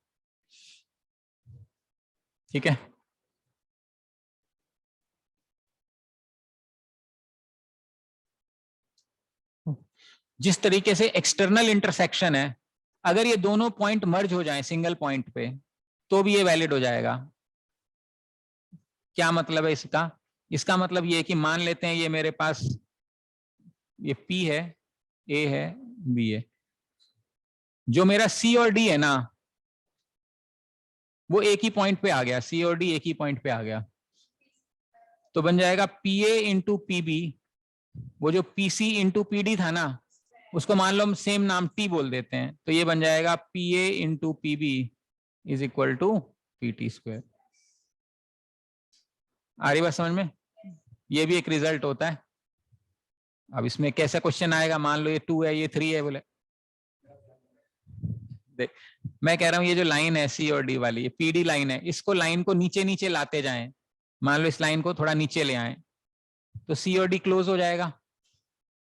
ठीक है, जिस तरीके से एक्सटर्नल इंटरसेक्शन है, अगर ये दोनों पॉइंट मर्ज हो जाएं सिंगल पॉइंट पे, तो भी ये वैलिड हो जाएगा। क्या मतलब है इसका? इसका मतलब ये है कि मान लेते हैं ये मेरे पास ये P है, A है, B है, जो मेरा C और D है ना, वो एक ही पॉइंट पे आ गया, C और D एक ही पॉइंट पे आ गया, तो बन जाएगा PA इंटू पीबी। वो जो PC इंटू PD था ना, उसको मान लो हम सेम नाम T बोल देते हैं, तो ये बन जाएगा PA into PB is equal to PT square. आ रही बात समझ में? ये भी एक रिजल्ट होता है। अब इसमें कैसा क्वेश्चन आएगा, मान लो ये 2 है, ये 3 है, बोले देख, मैं कह रहा हूं ये जो लाइन है सी और डी वाली, ये पीडी लाइन है, इसको लाइन को नीचे नीचे लाते जाएं। मान लो इस लाइन को थोड़ा नीचे ले आए, तो सी और डी क्लोज हो जाएगा।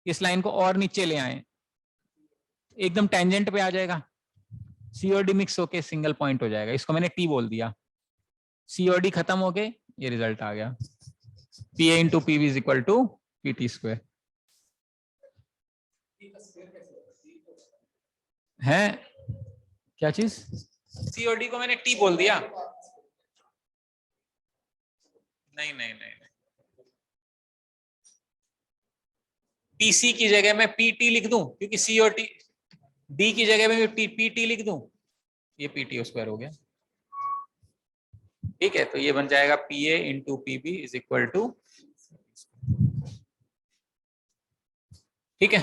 इस लाइन को और नीचे ले आए, एकदम टेंजेंट पे आ जाएगा, सी और डी मिक्स होके सिंगल पॉइंट हो जाएगा। इसको मैंने टी बोल दिया, सी और डी खत्म हो गए, ये रिजल्ट आ गया, P A into P V is equal to P T square. है क्या चीज? सी और डी को मैंने टी बोल दिया। नहीं नहीं नहीं, नहीं। पीसी की जगह मैं पीटी लिख दूं, क्योंकि सी और टी, डी की जगह में पीटी लिख दूं, ये पीटी स्क्वायर हो गया। ठीक है, तो ये बन जाएगा PA into PB is equal to, ठीक है।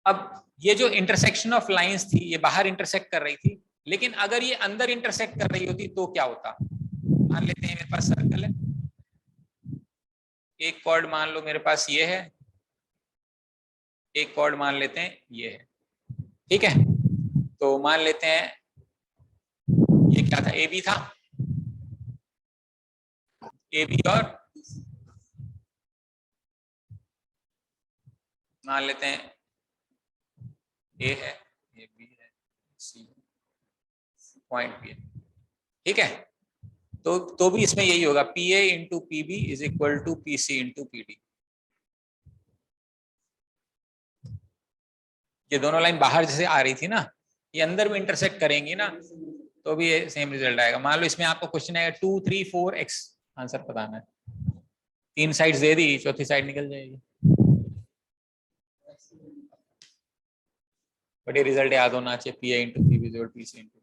अब ये जो इंटरसेक्शन ऑफ लाइंस थी, ये बाहर इंटरसेक्ट कर रही थी, लेकिन अगर ये अंदर इंटरसेक्ट कर रही होती तो क्या होता। मान लेते हैं मेरे पास सर्कल है, एक कॉर्ड मान लो मेरे पास ये है, एक कॉर्ड मान लेते हैं ये है, ठीक है। तो मान लेते हैं ये क्या था, ए बी था, ए बी, और मान लेते हैं ए है, ए बी है, सी पॉइंट बी है, ठीक है। तो भी इसमें यही होगा, P A into P B is equal to P C into P D. ये दोनों लाइन बाहर जैसे आ रही थी ना, ये अंदर भी इंटरसेक्ट करेंगी ना, तो भी ये सेम रिजल्ट आएगा। मान लो इसमें आपको क्वेश्चन आएगा 2 3 4 x, आंसर बताना है, 3 साइड्स दे दी, चौथी साइड निकल जाएगी, बट ये रिजल्ट याद होना चाहिए, P A into P B is equal to P C into.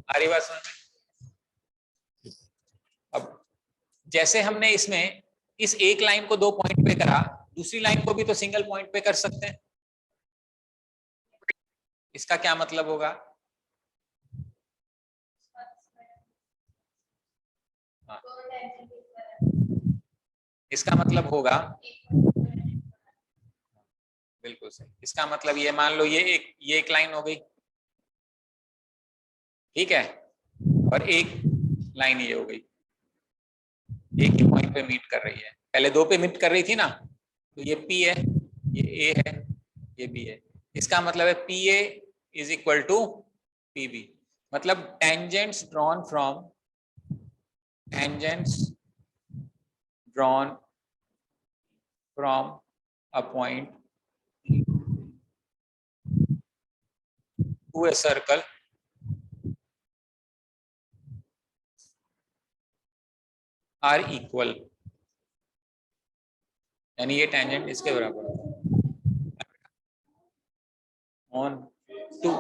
आ रही बात समझ में? अब जैसे हमने इसमें इस एक लाइन को 2 पॉइंट पे करा, दूसरी लाइन को भी तो सिंगल पॉइंट पे कर सकते हैं। इसका क्या मतलब होगा, हाँ, इसका मतलब होगा, बिल्कुल सही, इसका मतलब ये मान लो ये एक लाइन हो गई, ठीक है, और एक लाइन ये हो गई, एक ही पॉइंट पे मीट कर रही है, पहले 2 पे मीट कर रही थी ना, तो ये P है, ये A है, ये B है। इसका मतलब है PA is equal to PB, मतलब tangents drawn from, tangents drawn from a point to a circle are equal, यानी ये टेंजेंट इसके बराबर on to,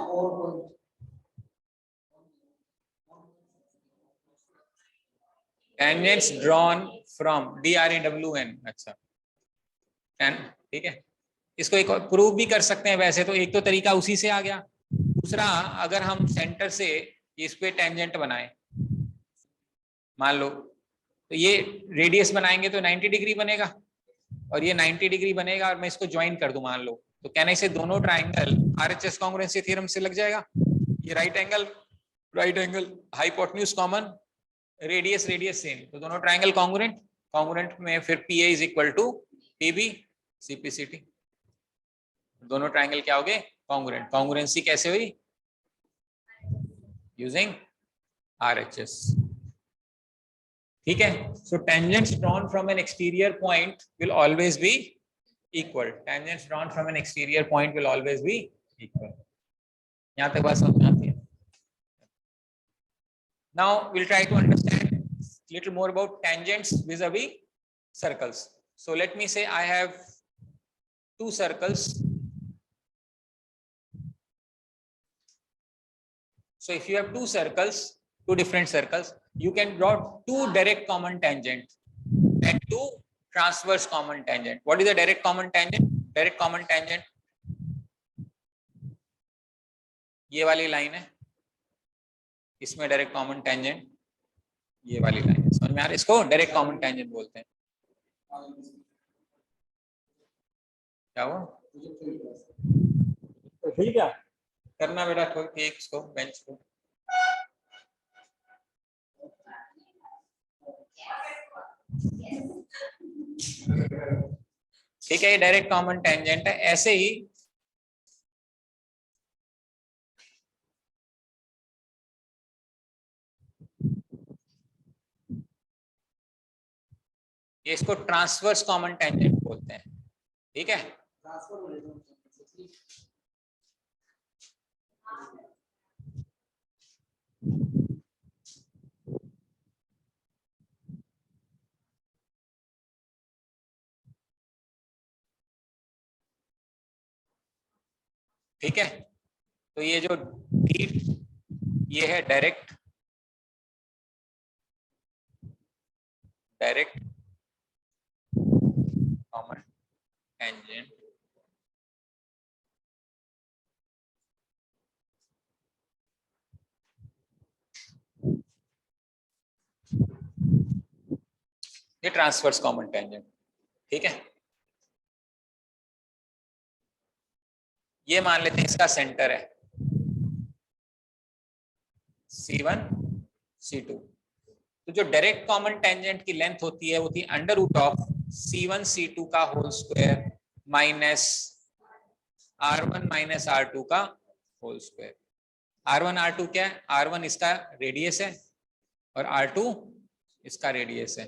tangents drawn from DRAWN, अच्छा, ठीक है। इसको एक प्रूव भी कर सकते हैं वैसे तो, एक तो तरीका उसी से आ गया, दूसरा अगर हम सेंटर से इस पे टेंजेंट बनाए, मान लो तो ये रेडियस बनाएंगे तो 90 डिग्री बनेगा, और ये 90 डिग्री बनेगा, और मैं इसको ज्वाइन कर दूं मान लो, तो कहने से दोनों ट्राइंगल RHS कांग्रुएंसी थ्योरम से लग जाएगा। ये right angle hypotenuse common, radius radius same, तो दोनों ट्राइंगल कांग्रुएंट, कांग्रुएंट में फिर PA is equal to PB CPCT, दोनों ट्राइंगल क्या हो गए, कांग्रुएंट। कांग्रुएंसी कैसे हुई, यूजिंग RHS, ठीक है। So tangents drawn from an exterior point will always be equal, tangents drawn from an exterior point will always be equal. यहां तक बात समझ में आती है? Now we'll try to understand little more about tangents vis-a-vis circles. So let me say I have 2 circles. So if you have 2 circles, 2 different circles, you can draw 2 direct common tangent and 2 transverse common tangent. What is the direct common tangent? Direct common tangent ये वाली line है, इसमें direct common tangent ये वाली line है, समझ में आ रहा है? इसको डायरेक्ट कॉमन टेंजेंट बोलते हैं। क्या हुआ, तो ठीक है, करना बेटा ठीक, इसको बेंच को, ठीक है, ये डायरेक्ट कॉमन टेंजेंट है। ऐसे ही ये इसको ट्रांसवर्स कॉमन टेंजेंट बोलते हैं, ठीक है। ठीक है, तो ये जो डी ये है डायरेक्ट कॉमन टेंजेंट, ये ट्रांसवर्स कॉमन टेंजेंट। ठीक है, ये मान लेते हैं इसका सेंटर है C1 C2, तो जो डायरेक्ट कॉमन टेंजेंट की लेंथ होती है वो थी under root of C1 C2 का whole square minus R1 minus R2 का होल स्क्वायर। R1 R2 क्या है? R1 इसका रेडियस है और R2 इसका रेडियस है।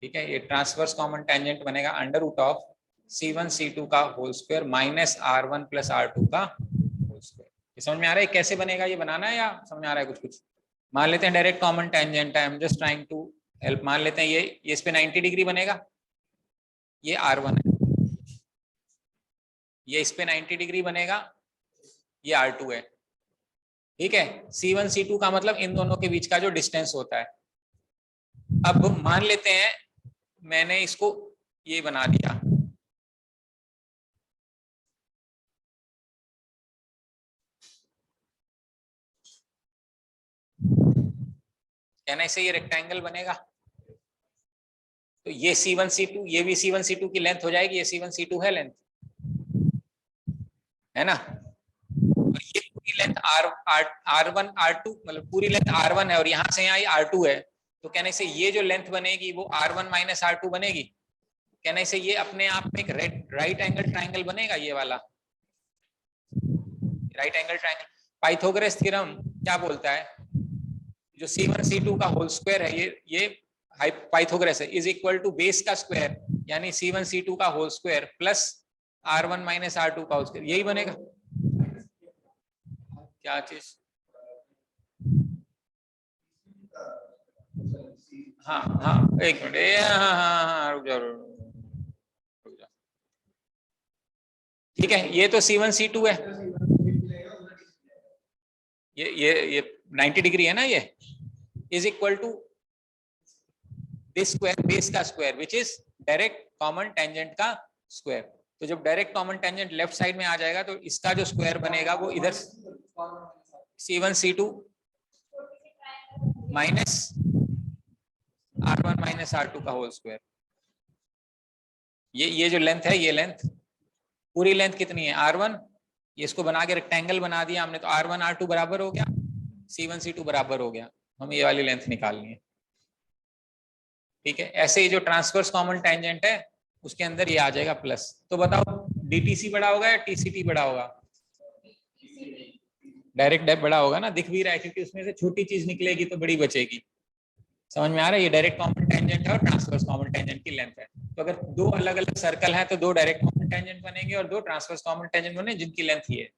ठीक है, ये ट्रांसवर्स कॉमन टेंजेंट बनेगा under root of C1 C2 का whole square minus R1 plus R2 का होल स्क्वायर। ये समझ में आ रहा है कैसे बनेगा? ये बनाना है या समझ में आ रहा है कुछ कुछ? मान लेते हैं डायरेक्ट कॉमन टेंजेंट है, I am just trying to help. मान लेते हैं ये इस पे 90 डिग्री बनेगा, ये R1 है, ये इस पे 90 डिग्री बनेगा, ये R2 है। ठीक है, C1 C2 का मतलब इन दोनों के बीच का जो डिस्टेंस होता है। अब मान लेते हैं मैंने इसको ये बना दिया, कहना इसे ये रेक्टेंगल बनेगा, तो ये C1 C2 ये भी C1 C2 की लेंथ हो जाएगी, ये C1 C2 है लेंथ, है ना। और ये पूरी लेंथ R1 R2 मतलब पूरी लेंथ R1 है और यहां से यहाँ R2 है, तो कहने से ये जो लेंथ बनेगी वो R1 माइनस R2 बनेगी। कहने से ये अपने आप में एक राइट एंगल ट्राइंगल बनेगा, ये वाला right angle triangle. Pythagoras theorem क्या बोलता है? जो C1 C2 का होल स्क्वायर है ये पाइथागोरस है, इज इक्वल टू बेस का स्क्वायर यानी C1 C2 का whole square plus R1 minus R2 का होल स्क्वायर, यही बनेगा। क्या चीज? हाँ हाँ एक मिनट, हाँ हाँ हाँ रुक जाओ रुक जाओ। ठीक है, ये तो C1 C2 है, ये 90 डिग्री है ना, ये is equal to this square base का square which is direct common tangent का स्क्वायर। तो जब direct common tangent left side में आ जाएगा तो इसका जो स्क्वायर बनेगा वो इधर C1 C2 minus R1 minus R2 का होल स्क्वायर। ये जो लेंथ है, ये लेंथ पूरी लेंथ कितनी है? R1, ये इसको बना के रेक्टेंगल बना दिया हमने, तो R1 R2 बराबर हो गया, C1 C2 बराबर हो गया, हमें ये वाली लेंथ निकालनी है। ठीक है, ऐसे ही जो ट्रांसवर्स कॉमन टेंजेंट है उसके अंदर ये आ जाएगा प्लस। तो बताओ DTC बड़ा होगा या TCT बड़ा होगा? डायरेक्ट डेप बड़ा होगा ना, दिख भी रहा है क्योंकि उसमें से छोटी चीज निकलेगी तो बड़ी बचेगी। समझ में आ रहा है? ये डायरेक्ट कॉमन टेंजेंट है और ट्रांसवर्स कॉमन टेंजेंट की लेंथ है। तो अगर दो अलग अलग सर्कल है तो दो डायरेक्ट कॉमन टेंजेंट बनेंगे और दो ट्रांसवर्स कॉमन टेंजेंट बने जिनकी लेंथ ये है।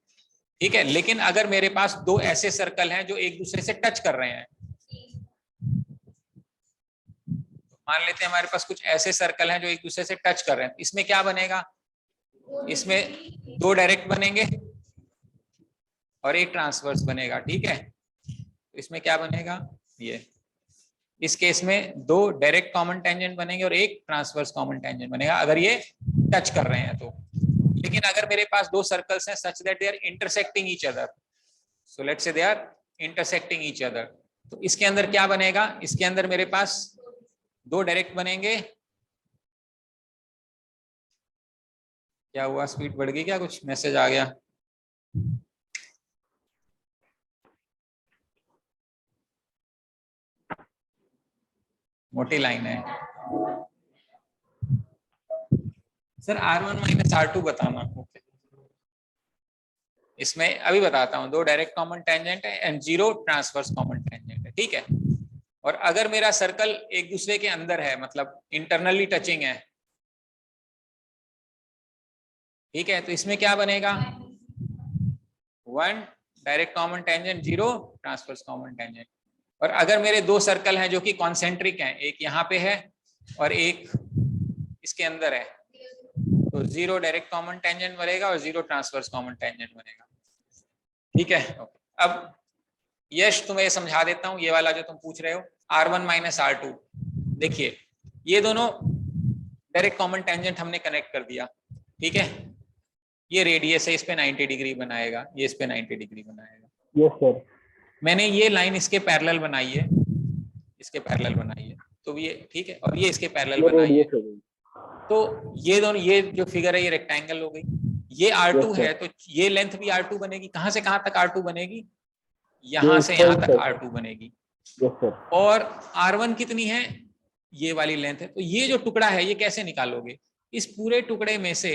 ठीक है, लेकिन अगर मेरे पास दो ऐसे सर्कल हैं जो एक दूसरे से टच कर रहे हैं, मान लेते हैं हमारे पास कुछ ऐसे सर्कल हैं जो एक दूसरे से टच कर रहे हैं, इसमें क्या बनेगा? इसमें दो डायरेक्ट बनेंगे और एक ट्रांसवर्स बनेगा। ठीक है, इसमें क्या बनेगा? ये इस केस में दो डायरेक्ट कॉमन टेंजेंट बनेंगे और एक ट्रांसवर्स कॉमन टेंजेंट बनेगा अगर ये टच कर रहे हैं तो। लेकिन अगर मेरे पास दो सर्कल्स हैं such that they are intersecting each other, so let's say they are intersecting each other, तो इसके अंदर क्या बनेगा? इसके अंदर मेरे पास दो डायरेक्ट बनेंगे। क्या हुआ, स्पीड बढ़ गई क्या? कुछ मैसेज आ गया? मोटी लाइन है सर। R1 माइनस R2 बताना। ओके, इसमें अभी बताता हूं। दो डायरेक्ट कॉमन टेंजेंट है and zero transverse common tangent है। ठीक है, और अगर मेरा सर्कल एक दूसरे के अंदर है मतलब इंटरनली टचिंग है, ठीक है, तो इसमें क्या बनेगा? One direct common tangent, zero transverse common tangent. और अगर मेरे दो सर्कल हैं जो कि कॉन्सेंट्रिक हैं, एक यहाँ पे है और एक इसके अंदर है, तो 0 डायरेक्ट कॉमन टेंजेंट बनेगा और 0 ट्रांसवर्स कॉमन टेंजेंट बनेगा। ठीक है, अब यश तुम्हें ये समझा देता हूं, ये वाला जो तुम पूछ रहे हो R1 माइनस R2, देखिए ये दोनों डायरेक्ट कॉमन टेंजेंट हमने कनेक्ट कर दिया। ठीक है, ये रेडियस है, इस पे 90 डिग्री बनाएगा, ये इस पे 90 डिग्री बनाएगा। Yes sir. मैंने ये लाइन इसके पैरेलल बनाई है, इसके पैरेलल बनाई है, तो ये ठीक है, और ये इसके पैरेलल ये बनाई है। रेडियस हो गई। तो ये दोनों, ये जो फिगर है ये रेक्टेंगल हो गई, ये R2 Yes, है, sir. तो ये लेंथ भी R2 बनेगी। कहां से कहां तक R2 बनेगी? यहां ये से इस यहां point तक तक। R2 बनेगी। Yes sir. और R1 कितनी है? ये वाली लेंथ है। तो ये जो टुकड़ा है ये कैसे निकालोगे? इस पूरे टुकड़े में से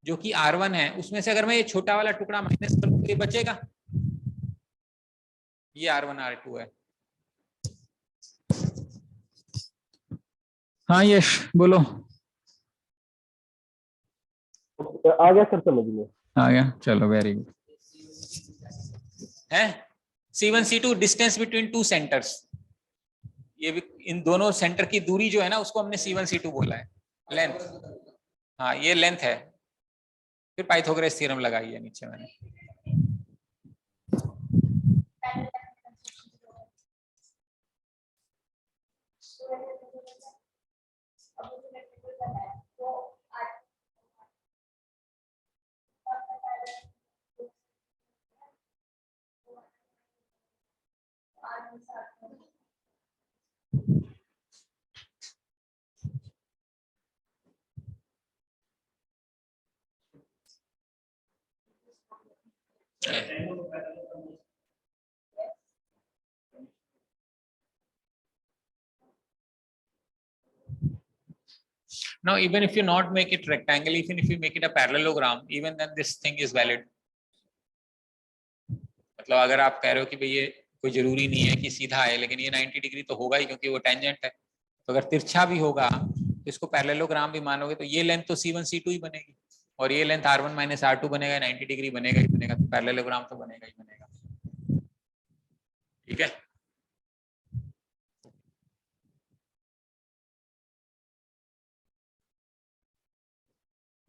जो कि R1 है उसमें से अगर मैं ये छोटा वाला टुकड़ा माइनस करूं तो ये बचेगा, ये R1 R2 है। हाँ यश बोलो। आ गया सर समझ में। आ गया, चलो वेरी गुड। है C1 C2 distance between two centres, ये भी इन दोनों सेंटर की दूरी जो है ना उसको हमने C1 C2 बोला है, लेंथ। हाँ ये लेंथ है। फिर पाइथागोरस थ्योरम लगाई है नीचे मैंने। Now, even if you not make it rectangle, even if you make it a parallelogram, even then this thing is valid. मतलब अगर आप कह रहे हो कि भाई ये कोई जरूरी नहीं है कि सीधा है, लेकिन ये 90 डिग्री तो होगा ही क्योंकि वो टेंजेंट है। तो अगर तिरछा भी होगा तो इसको पैरेललोग्राम भी मानोगे तो ये लेंथ तो C1 C2 ही बनेगी और ये लेंथ R1 माइनस R2 बनेगा, 90 डिग्री बनेगा ही बनेगा, तो पैरेललोग्राम तो बनेगा ही बनेगा। ठीक है,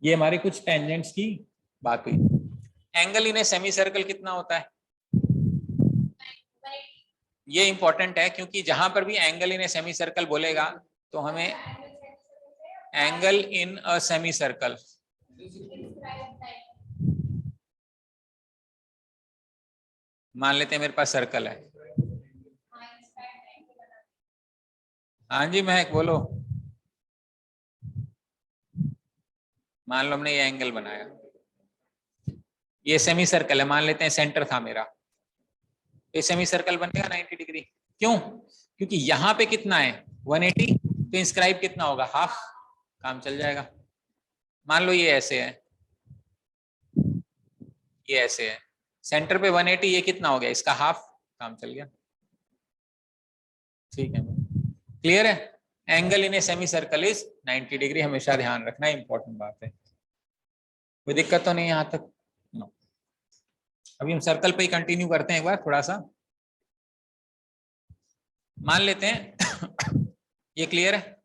ये हमारी कुछ टेंजेंट्स की बात हुई। Angle in a semi circle कितना होता है? ये इंपॉर्टेंट है क्योंकि जहां पर भी angle in a semi circle बोलेगा तो हमें angle in a semi circle, मान लेते हैं मेरे पास सर्कल है। हाँ जी महक बोलो। मान लो हमने ये एंगल बनाया, ये सेमी सर्कल है, मान लेते हैं सेंटर था मेरा, ये सेमी सर्कल बनेगा 90 डिग्री। क्यों? क्योंकि यहाँ पे कितना है 180, तो इंस्क्राइब कितना होगा हाफ, काम चल जाएगा। मान लो ये ऐसे है, ये ऐसे है, सेंटर पे 180, ये कितना हो गया इसका हाफ, काम चल गया। ठीक है, क्लियर है? Angle in a semi circle is 90 degree, हमेशा ध्यान रखना, इंपॉर्टेंट बात है। कोई दिक्कत तो नहीं यहाँ तक? नो। अभी हम सर्कल पे ही कंटिन्यू करते हैं एक बार थोड़ा सा। मान लेते हैं ये क्लियर है?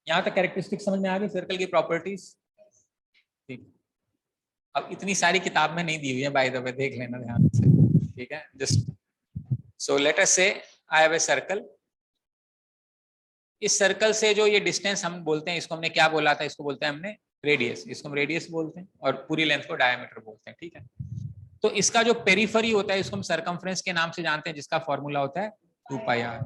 यहां तक कैरेक्टरिस्टिक समझ में आ गई, सर्कल की प्रॉपर्टीज? ठीक, अब इतनी सारी किताब में नहीं दी हुई है बाय द वे, देख लेना ध्यान से। ठीक है, जस्ट सो लेट अस से आई हैव ए सर्कल। इस सर्कल से जो ये डिस्टेंस हम बोलते हैं, इसको हमने क्या बोला था? इसको बोलते हैं हमने रेडियस, इसको हम रेडियस बोलते हैं और पूरी लेंथ को डायमीटर बोलते हैं। ठीक है, तो इसका जो पेरिफेरी होता है इसको हम सर्कमफ्रेंस के नाम से जानते हैं, जिसका फॉर्मूला होता है 2πr।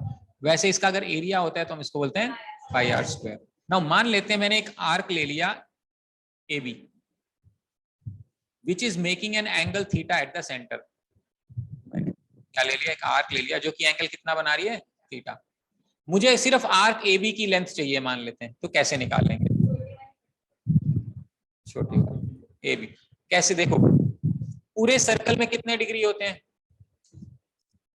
वैसे इसका अगर एरिया होता है तो हम इसको बोलते हैं πr²। नाउ मान लेते हैं मैंने एक आर्क ले लिया AB which is making an angle theta at the center। क्या ले लिया? एक आर्क ले लिया जो कि एंगल कितना बना रही है? थीटा। मुझे सिर्फ आर्क AB की लेंथ चाहिए मान लेते हैं, तो कैसे निकालेंगे? छोटी वाली AB कैसे? देखो पूरे सर्कल में कितने डिग्री होते हैं?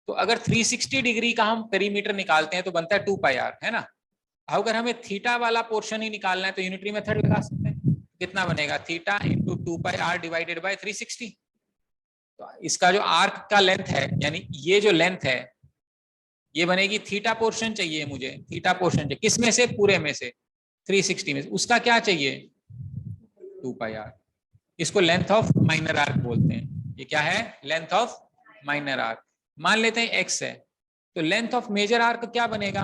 तो अगर 360 डिग्री का हम पेरीमीटर निकालते हैं तो बनता है 2πr, है ना? अगर हमें थीटा वाला पोर्शन ही निकालना है तो यूनिटरी मेथड लगा सकते हैं। कितना बनेगा? Theta into 2πr divided by 360। तो इसका जो आर्क का लेंथ है, यानी ये जो लेंथ है ये बनेगी थीटा पोर्शन चाहिए मुझे, थीटा पोर्शन चाहिए किस में से, पूरे में से 360 में से, उसका क्या चाहिए 2 पाई आर। इसको लेंथ ऑफ माइनर आर्क बोलते हैं। ये क्या है, लेंथ ऑफ माइनर आर्क। मान लेते हैं x है, तो लेंथ ऑफ मेजर आर्क क्या बनेगा।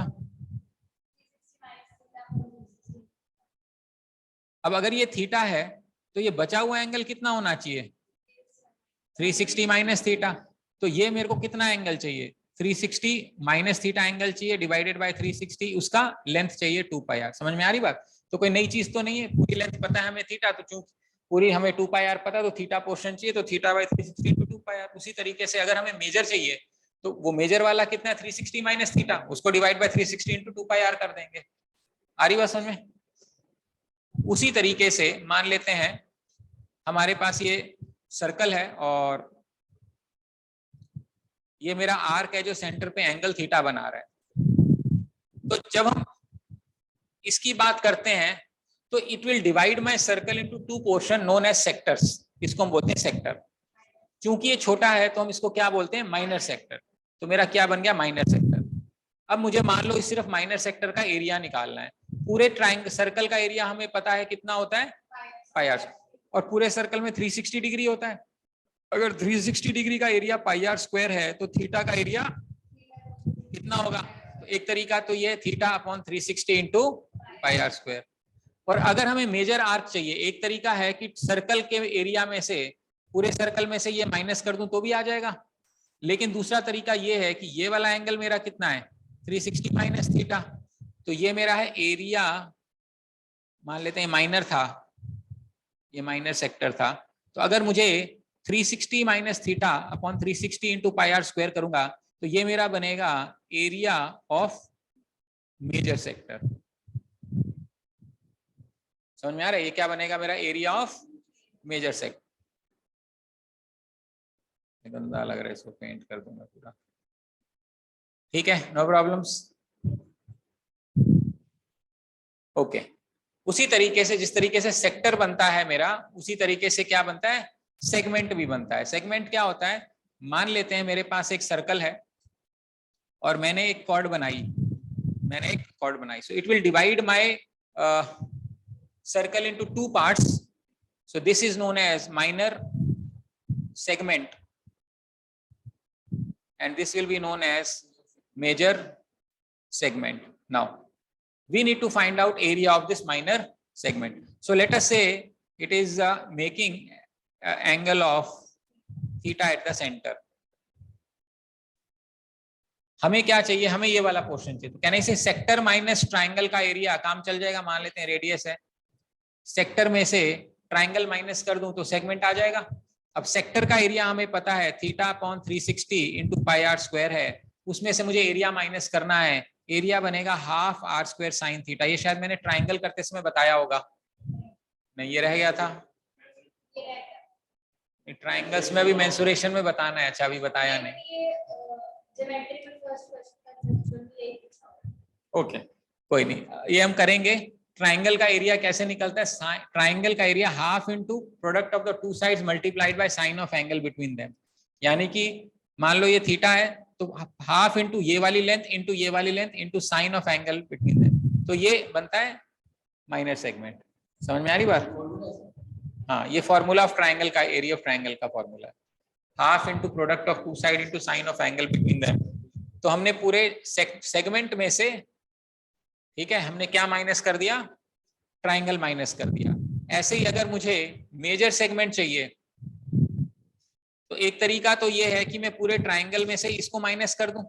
अब अगर ये थीटा है तो ये बचा हुआ एंगल कितना होना चाहिए 360 माइनस थीटा। तो ये मेरे को कितना एंगल चाहिए 360 माइनस थीटा एंगल चाहिए डिवाइडेड बाय 360, उसका लेंथ चाहिए 2 पाई आर। समझ में आ रही बात। तो कोई नई चीज तो नहीं है, पूरी लेंथ पता है हमें थीटा, तो चूंकि पूरी हमें 2 पाई आर पता, तो थीटा पोर्शन चाहिए, तो theta by 360 into 2 pi r. उसी तरीके से अगर हमें मेजर चाहिए तो वो मेजर वाला कितना है 360 माइनस थीटा, उसको divide by 360 into 2 pi r कर देंगे। आ रही बात समझ में। उसी तरीके से मान लेते हैं हमारे पास ये सर्कल है और ये मेरा आर्क है जो सेंटर पे एंगल थीटा बना रहा है। तो जब हम इसकी बात करते हैं तो it will divide my circle into 2 portion known as sectors. इसको हम बोलते हैं सेक्टर। क्योंकि ये छोटा है तो हम इसको क्या बोलते हैं, माइनर सेक्टर। तो मेरा क्या बन गया, माइनर सेक्टर। अब मुझे मान लो सिर्फ माइनर सेक्टर का एरिया निकालना है। पूरे ट्रायंगल सर्कल का एरिया हमें पता है कितना होता है पाई आर, और पूरे सर्कल में 360 डिग्री होता है। अगर 360 डिग्री का एरिया पाई आर स्क्वायर है तो थीटा का एरिया कितना होगा। तो एक तरीका तो ये theta upon 360 into pi are square. और अगर हमें मेजर आर्क चाहिए, एक तरीका है कि सर्कल के एरिया में से, पूरे सर्कल में से ये माइनस कर दूं तो भी आ जाएगा। लेकिन दूसरा तरीका ये है कि ये वाला एंगल मेरा कितना है 360 माइनस थीटा, तो ये मेरा है एरिया, मान लेते हैं माइनर था, ये माइनर सेक्टर था। तो अगर मुझे 360 minus theta upon 360 into pi are square करूंगा तो ये मेरा बनेगा एरिया ऑफ मेजर सेक्टर। समझ में आ रहा है, ये क्या बनेगा मेरा एरिया ऑफ मेजर सेक्टर। गंदा लग रहा है, इसको पेंट कर दूंगा पूरा। ठीक है, नो प्रॉब्लम्स। ओके, उसी तरीके से जिस तरीके से सेक्टर बनता है मेरा, उसी तरीके से क्या बनता है, सेगमेंट भी बनता है। सेगमेंट क्या होता है, मान लेते हैं मेरे पास एक सर्कल है और मैंने एक कॉर्ड बनाई, so it will divide my circle into 2 parts. So this is known as minor segment and this will be known as major segment. Now we need to find out area of this minor segment. So let us say it is making angle of theta at the center. हमें क्या चाहिए, हमें ये वाला portion चाहिए। तो कहने से सेक्टर माइनस ट्राइंगल का एरिया काम चल जाएगा। मान लेते हैं रेडियस है, सेक्टर में से ट्राइंगल माइनस कर दूं तो सेगमेंट आ जाएगा। अब सेक्टर का एरिया हमें पता है theta upon 360 into pi are square है, उसमें से मुझे एरिया माइनस करना है। एरिया बनेगा half are square sine theta. ये शायद मैंने ट्राइंगल करते समय बताया होगा, नहीं ये रह गया था। ट्राइंगल्स में भी मेंसुरेशन में बताना है। अच्छा, अभी बताया नहीं। ओके, कोई नहीं, ये हम करेंगे। ट्राइंगल का एरिया कैसे निकलता है, ट्राइंगल का area half into product of the two sides multiplied by sine of angle between them. यानी कि मान लो ये थीटा है तो हाफ इनटू ये वाली लेंथ इंटू ये वाली length into sine of angle between them, तो ये बनता है माइनर सेगमेंट। समझ में आ रही बात। हाँ, ये फॉर्मूला ऑफ ट्राइंगल का, एरिया ऑफ ट्राइंगल का फॉर्मूला है half into product of two side into sine of angle between them. तो हमने पूरे सेगमेंट में से, ठीक है, हमने क्या माइनस कर दिया, ट्राइंगल माइनस कर दिया। ऐसे ही अगर मुझे मेजर सेगमेंट चाहिए तो एक तरीका तो ये है कि मैं पूरे ट्राइंगल में से इसको माइनस कर दूं।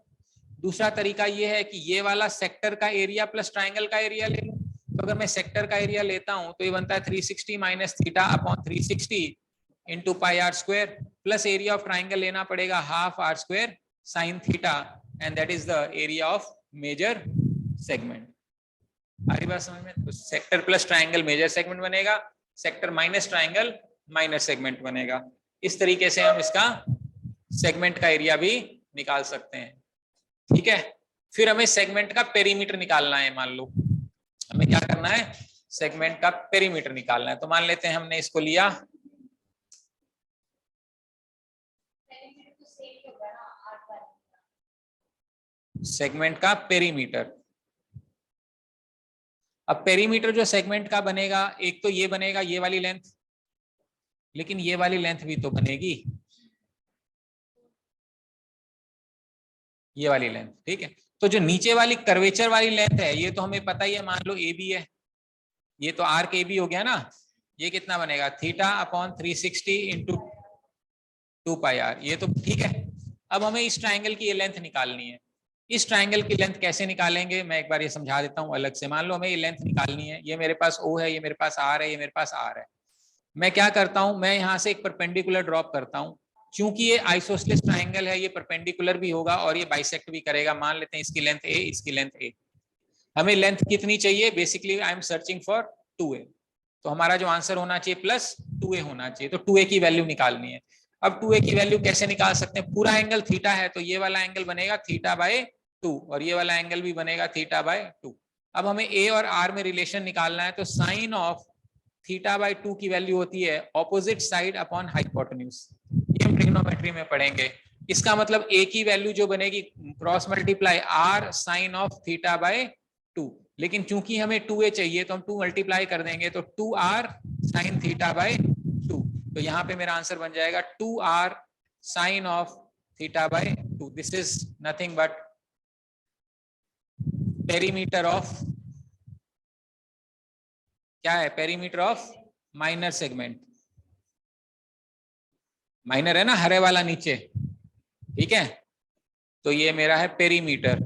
दूसरा तरीका ये है कि ये वाला सेक्टर का एरिया प्लस ट्राइंगल का एरिया ले लूं। तो अगर मैं सेक्टर का एरिया लेता हूं तो ये बनता है 360 minus theta upon 360 into pi are square, plus area of triangle लेना पड़ेगा half are square sine theta, and that is the area of major segment. हमारी बात समझ में। तो sector plus triangle major segment बनेगा, sector minus triangle minor segment बनेगा। इस तरीके से हम इसका सेगमेंट का एरिया भी निकाल सकते हैं। ठीक है, फिर हमें सेगमेंट का पेरीमीटर निकालना है। मान लो हमें क्या करना है, सेगमेंट का पेरीमीटर निकालना है। तो मान लेते हैं हमने इसको लिया, सेगमेंट का पेरीमीटर। अब पेरीमीटर जो सेगमेंट का बनेगा, एक तो ये बनेगा ये वाली लेंथ, लेकिन ये वाली लेंथ भी तो बनेगी, ये वाली लेंथ, ठीक है। तो जो नीचे वाली कर्वेचर वाली लेंथ है ये तो हमें पता ही है, मान लो ए बी है, ये तो आर्क ए बी हो गया ना, ये कितना बनेगा थीटा अपॉन 360 इंटू 2πr, ये तो ठीक है। अब हमें इस ट्राइंगल की ये लेंथ निकालनी है। इस ट्राइंगल की लेंथ कैसे निकालेंगे, मैं एक बार ये समझा देता हूँ अलग से। मान लो हमें ये लेंथ निकालनी है, ये मेरे पास O है, ये मेरे पास R है, ये मेरे पास R है। मैं क्या करता हूं, मैं यहां से एक परपेंडिकुलर ड्रॉप करता हूं। क्योंकि ये आइसोसेलेस ट्राइंगल है, ये परपेंडिकुलर भी होगा और ये बाइसेक्ट भी करेगा। मान लेते हैं इसकी लेंथ A, इसकी लेंथ A। हमें लेंथ कितनी चाहिए, basically I am searching for 2a। तो हमारा जो आंसर होना चाहिए प्लस 2a होना चाहिए, तो 2a की वैल्यू निकालनी है। अब 2a की वैल्यू कैसे निकाल सकते हैं, पूरा एंगल थीटा है तो ये वाला एंगल बनेगा थीटा बाय 2 और ये वाला एंगल भी बनेगा थीटा बाय 2। अब हमें a और r में रिलेशन निकालना है, तो साइन ऑफ थीटा बाय 2 की वैल्यू होती है ऑपोजिट साइड अपॉन हाइपोटेन्यूज। ये हम ट्रिग्नोमेट्री में पढ़ेंगे। इसका मतलब a की वैल्यू जो बनेगी cross multiply r sine of theta by 2, लेकिन चूंकि हमें 2a चाहिए तो हम 2 मल्टीप्लाई कर देंगे तो 2r साइन थीटा बाय 2। तो यहाँ पे मेरा आंसर बन जाएगा 2r sine of theta by 2। This is nothing but perimeter of, क्या है, perimeter of minor segment. Minor है ना, हरे वाला नीचे, ठीक है। तो ये मेरा है पेरीमीटर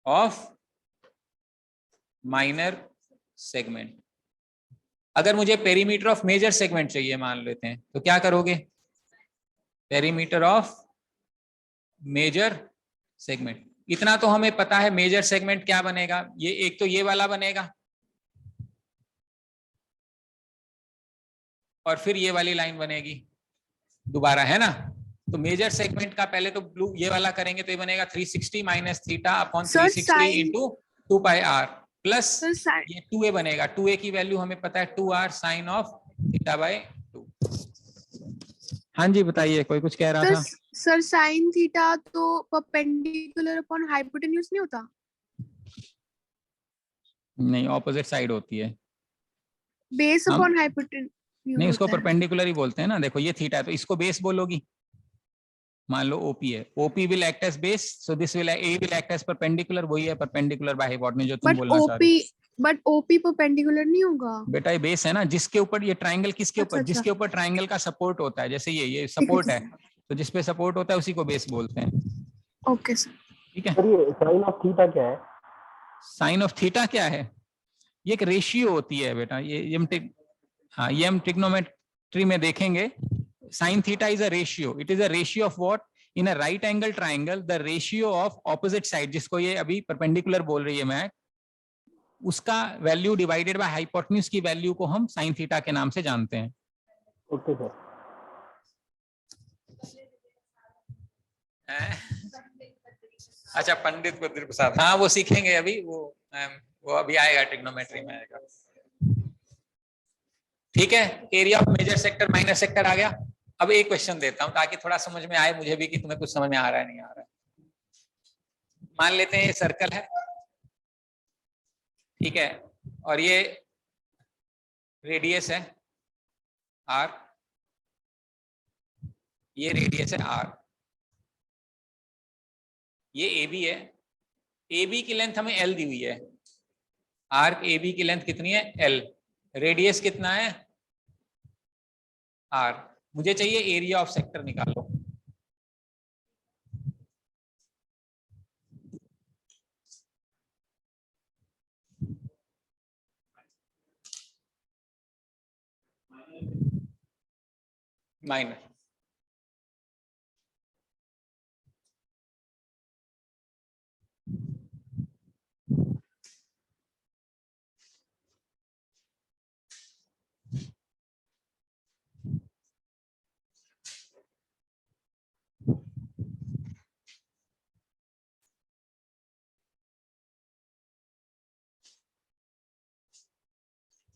ऑफ माइनर सेगमेंट। अगर मुझे पेरीमीटर ऑफ मेजर सेगमेंट चाहिए मान लेते हैं, तो क्या करोगे, पेरीमीटर ऑफ मेजर सेगमेंट। इतना तो हमें पता है मेजर सेगमेंट क्या बनेगा, ये एक तो ये वाला बनेगा और फिर ये वाली लाइन बनेगी दोबारा, है ना। तो मेजर सेगमेंट का पहले तो ब्लू ये वाला करेंगे तो ये बनेगा 360 minus theta upon 360 into 2πr plus ये 2a बनेगा। 2a की वैल्यू हमें पता है 2r sine of theta by 2। हाँ जी बताइए, कोई कुछ कह रहा था। सर साइन थीटा तो परपेंडिकुलर अपॉन हाइपोटेन्यूज नहीं होता? नहीं, ऑपोजिट साइड होती है। बेस अपॉन हाइपोटेन्यूज नहीं, उसको परपेंडिकुलर ही बोलते हैं ना। देखो ये थीटा है तो इसको बेस बोलोगी। मान लो OP है, OP will act as base, so this will A will act as perpendicular. वही है परपेंडिकुलर बाय हाइपोटेन्यूज जो तुम बोलना चाह रहे हो। बट OP परपेंडिकुलर नहीं होगा बेटा, ये बेस है ना, जिसके ऊपर ये ट्रायंगल, किसके ऊपर, अच्छा। जिसके ऊपर ट्रायंगल का सपोर्ट होता है। जैसे ये सपोर्ट है तो जिसपे सपोर्ट होता है उसी को बेस बोलते हैं। ओके सर, ठीक है। सर ये साइन ऑफ थीटा क्या है? साइन ऑफ थीटा क्या है, ये एक रेशियो होती है बेटा। ये हम ट्रिग्नोमेट्री में देखेंगे। Sine theta is a ratio, it is a ratio of what, in a right angle triangle the ratio of opposite side, जिसको ये अभी परपेंडिकुलर बोल रही है मैं, उसका वैल्यू डिवाइडेड बाय हाइपोटेन्यूज की वैल्यू को हम साइन थीटा के नाम से जानते हैं। Okay sir. अच्छा, पंडित बद्री प्रसाद, हाँ वो सीखेंगे अभी, वो अभी आएगा, ट्रिग्नोमेट्री में आएगा। ठीक है, area of major sector minor sector आ गया। अब एक क्वेश्चन देता हूं ताकि थोड़ा समझ में आए मुझे भी कि तुम्हें कुछ समझ में आ रहा है नहीं आ रहा है। मान लेते हैं ये सर्कल है, ठीक है, और ये रेडियस है R, ये रेडियस है R, ये AB है। AB की लेंथ हमें L दी हुई है। आर्क AB की लेंथ कितनी है, L। रेडियस कितना है, R। मुझे चाहिए एरिया ऑफ सेक्टर निकालो। Minor,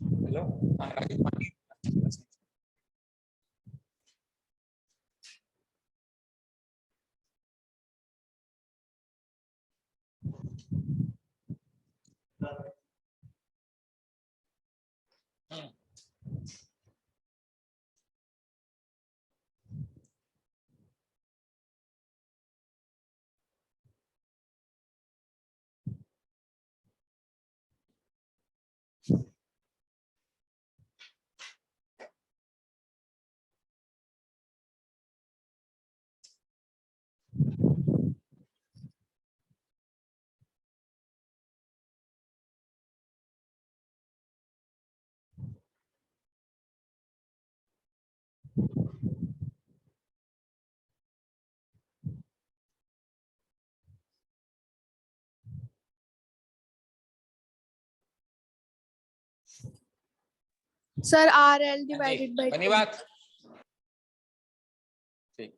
hello, Rajiv Pandey. Sir RL divided by बनी 2. बात? ठीक।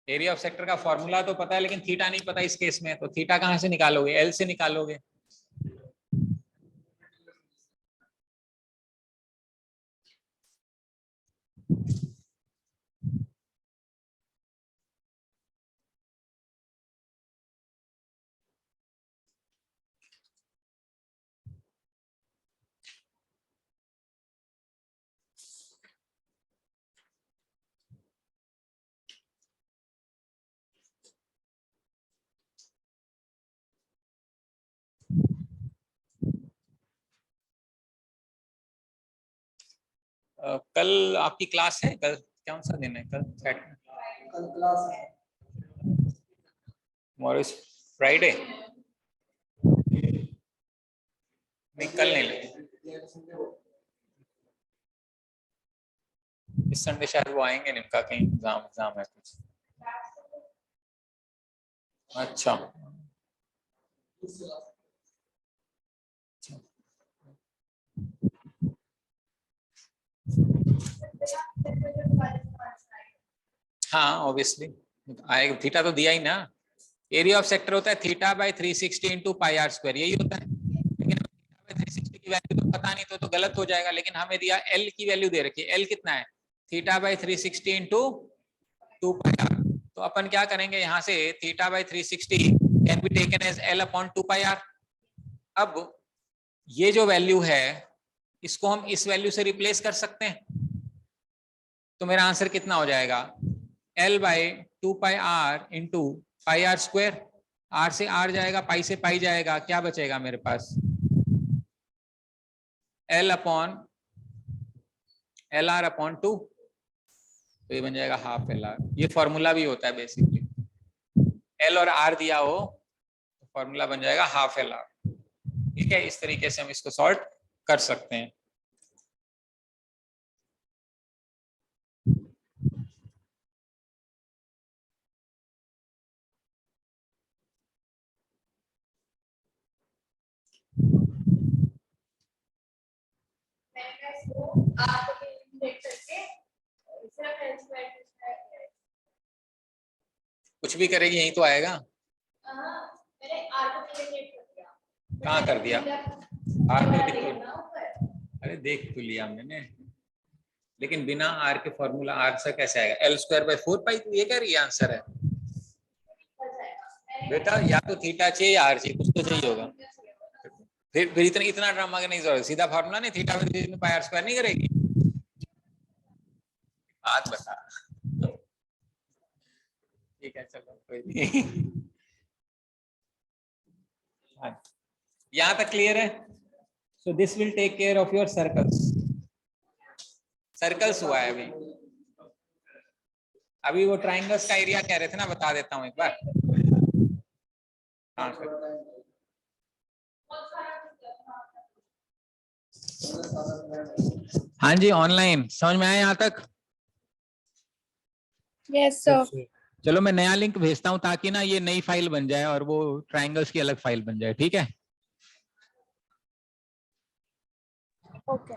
एरिया ऑफ सेक्टर का फॉर्मूला तो पता है, लेकिन थीटा नहीं पता इस केस में, तो थीटा कहां से निकालोगे? एल से निकालोगे। कल आपकी क्लास है? कल कौन सा दिन है? कल क्लास है। फ्राइडे? नहीं, कल नहीं लगे। इस संडे शायद वो आएंगे नहीं, उनका कहीं एग्जाम है कुछ। अच्छा, हाँ ऑब्वियसली आएगा। थीटा तो दिया ही ना। एरिया ऑफ सेक्टर होता है theta by 360 into pi are square, यही होता है। लेकिन थीटा बाय 360 की वैल्यू तो पता नहीं, तो गलत हो जाएगा। लेकिन हमें दिया एल की वैल्यू दे रखी है। एल कितना है? Theta by 360 into 2 pi r. तो अपन क्या करेंगे, यहाँ से theta by 360 can be taken as L upon 2 pi r. अब ये जो वैल्यू है इसको हम इस वैल्यू से रिप्लेस कर सकते हैं, तो मेरा आंसर कितना हो जाएगा? L by 2 pi r into pi are square. R से आर जाएगा, पाई से पाई जाएगा, क्या बचेगा मेरे पास? L upon L r upon 2, तो ये बन जाएगा हाफ एल आर। ये फॉर्मूला भी होता है बेसिकली, L और R दिया हो तो फॉर्मूला बन जाएगा हाफ एल आर। ठीक है, इस तरीके से हम इसको सॉल्व कर सकते हैं। कुछ भी करेगी यही तो आएगा। कहाँ कर दिया? आर तो देखो, अरे देख तो लिया मैंने, लेकिन बिना आर के फॉर्मूला आर से कैसे आएगा? एल स्क्वायर बाय 4 पाई, ये क्या रही आंसर है बेटा? या तो थीटा चाहिए या आर चाहिए, कुछ तो चाहिए होगा। फिर इतना ड्रामा का नहीं जरूरत, सीधा फॉर्मूला नहीं, theta by pi are square नहीं करेगी। आज बता। ठीक है चलो कोई नहीं। यहाँ तक क्लियर है? So this will take care of your circles. Circles हुआ है अभी। अभी वो ट्राइंगल्स का एरिया कह रहे थे ना, बता देता हूँ एक बार। हाँ सर, हाँ जी ऑनलाइन समझ में आया यहाँ तक? Yes sir. चलो मैं नया लिंक भेजता हूँ ताकि ना ये नई फाइल बन जाए और वो ट्राइंगल्स की अलग फाइल बन जाए। ठीक है? Okay.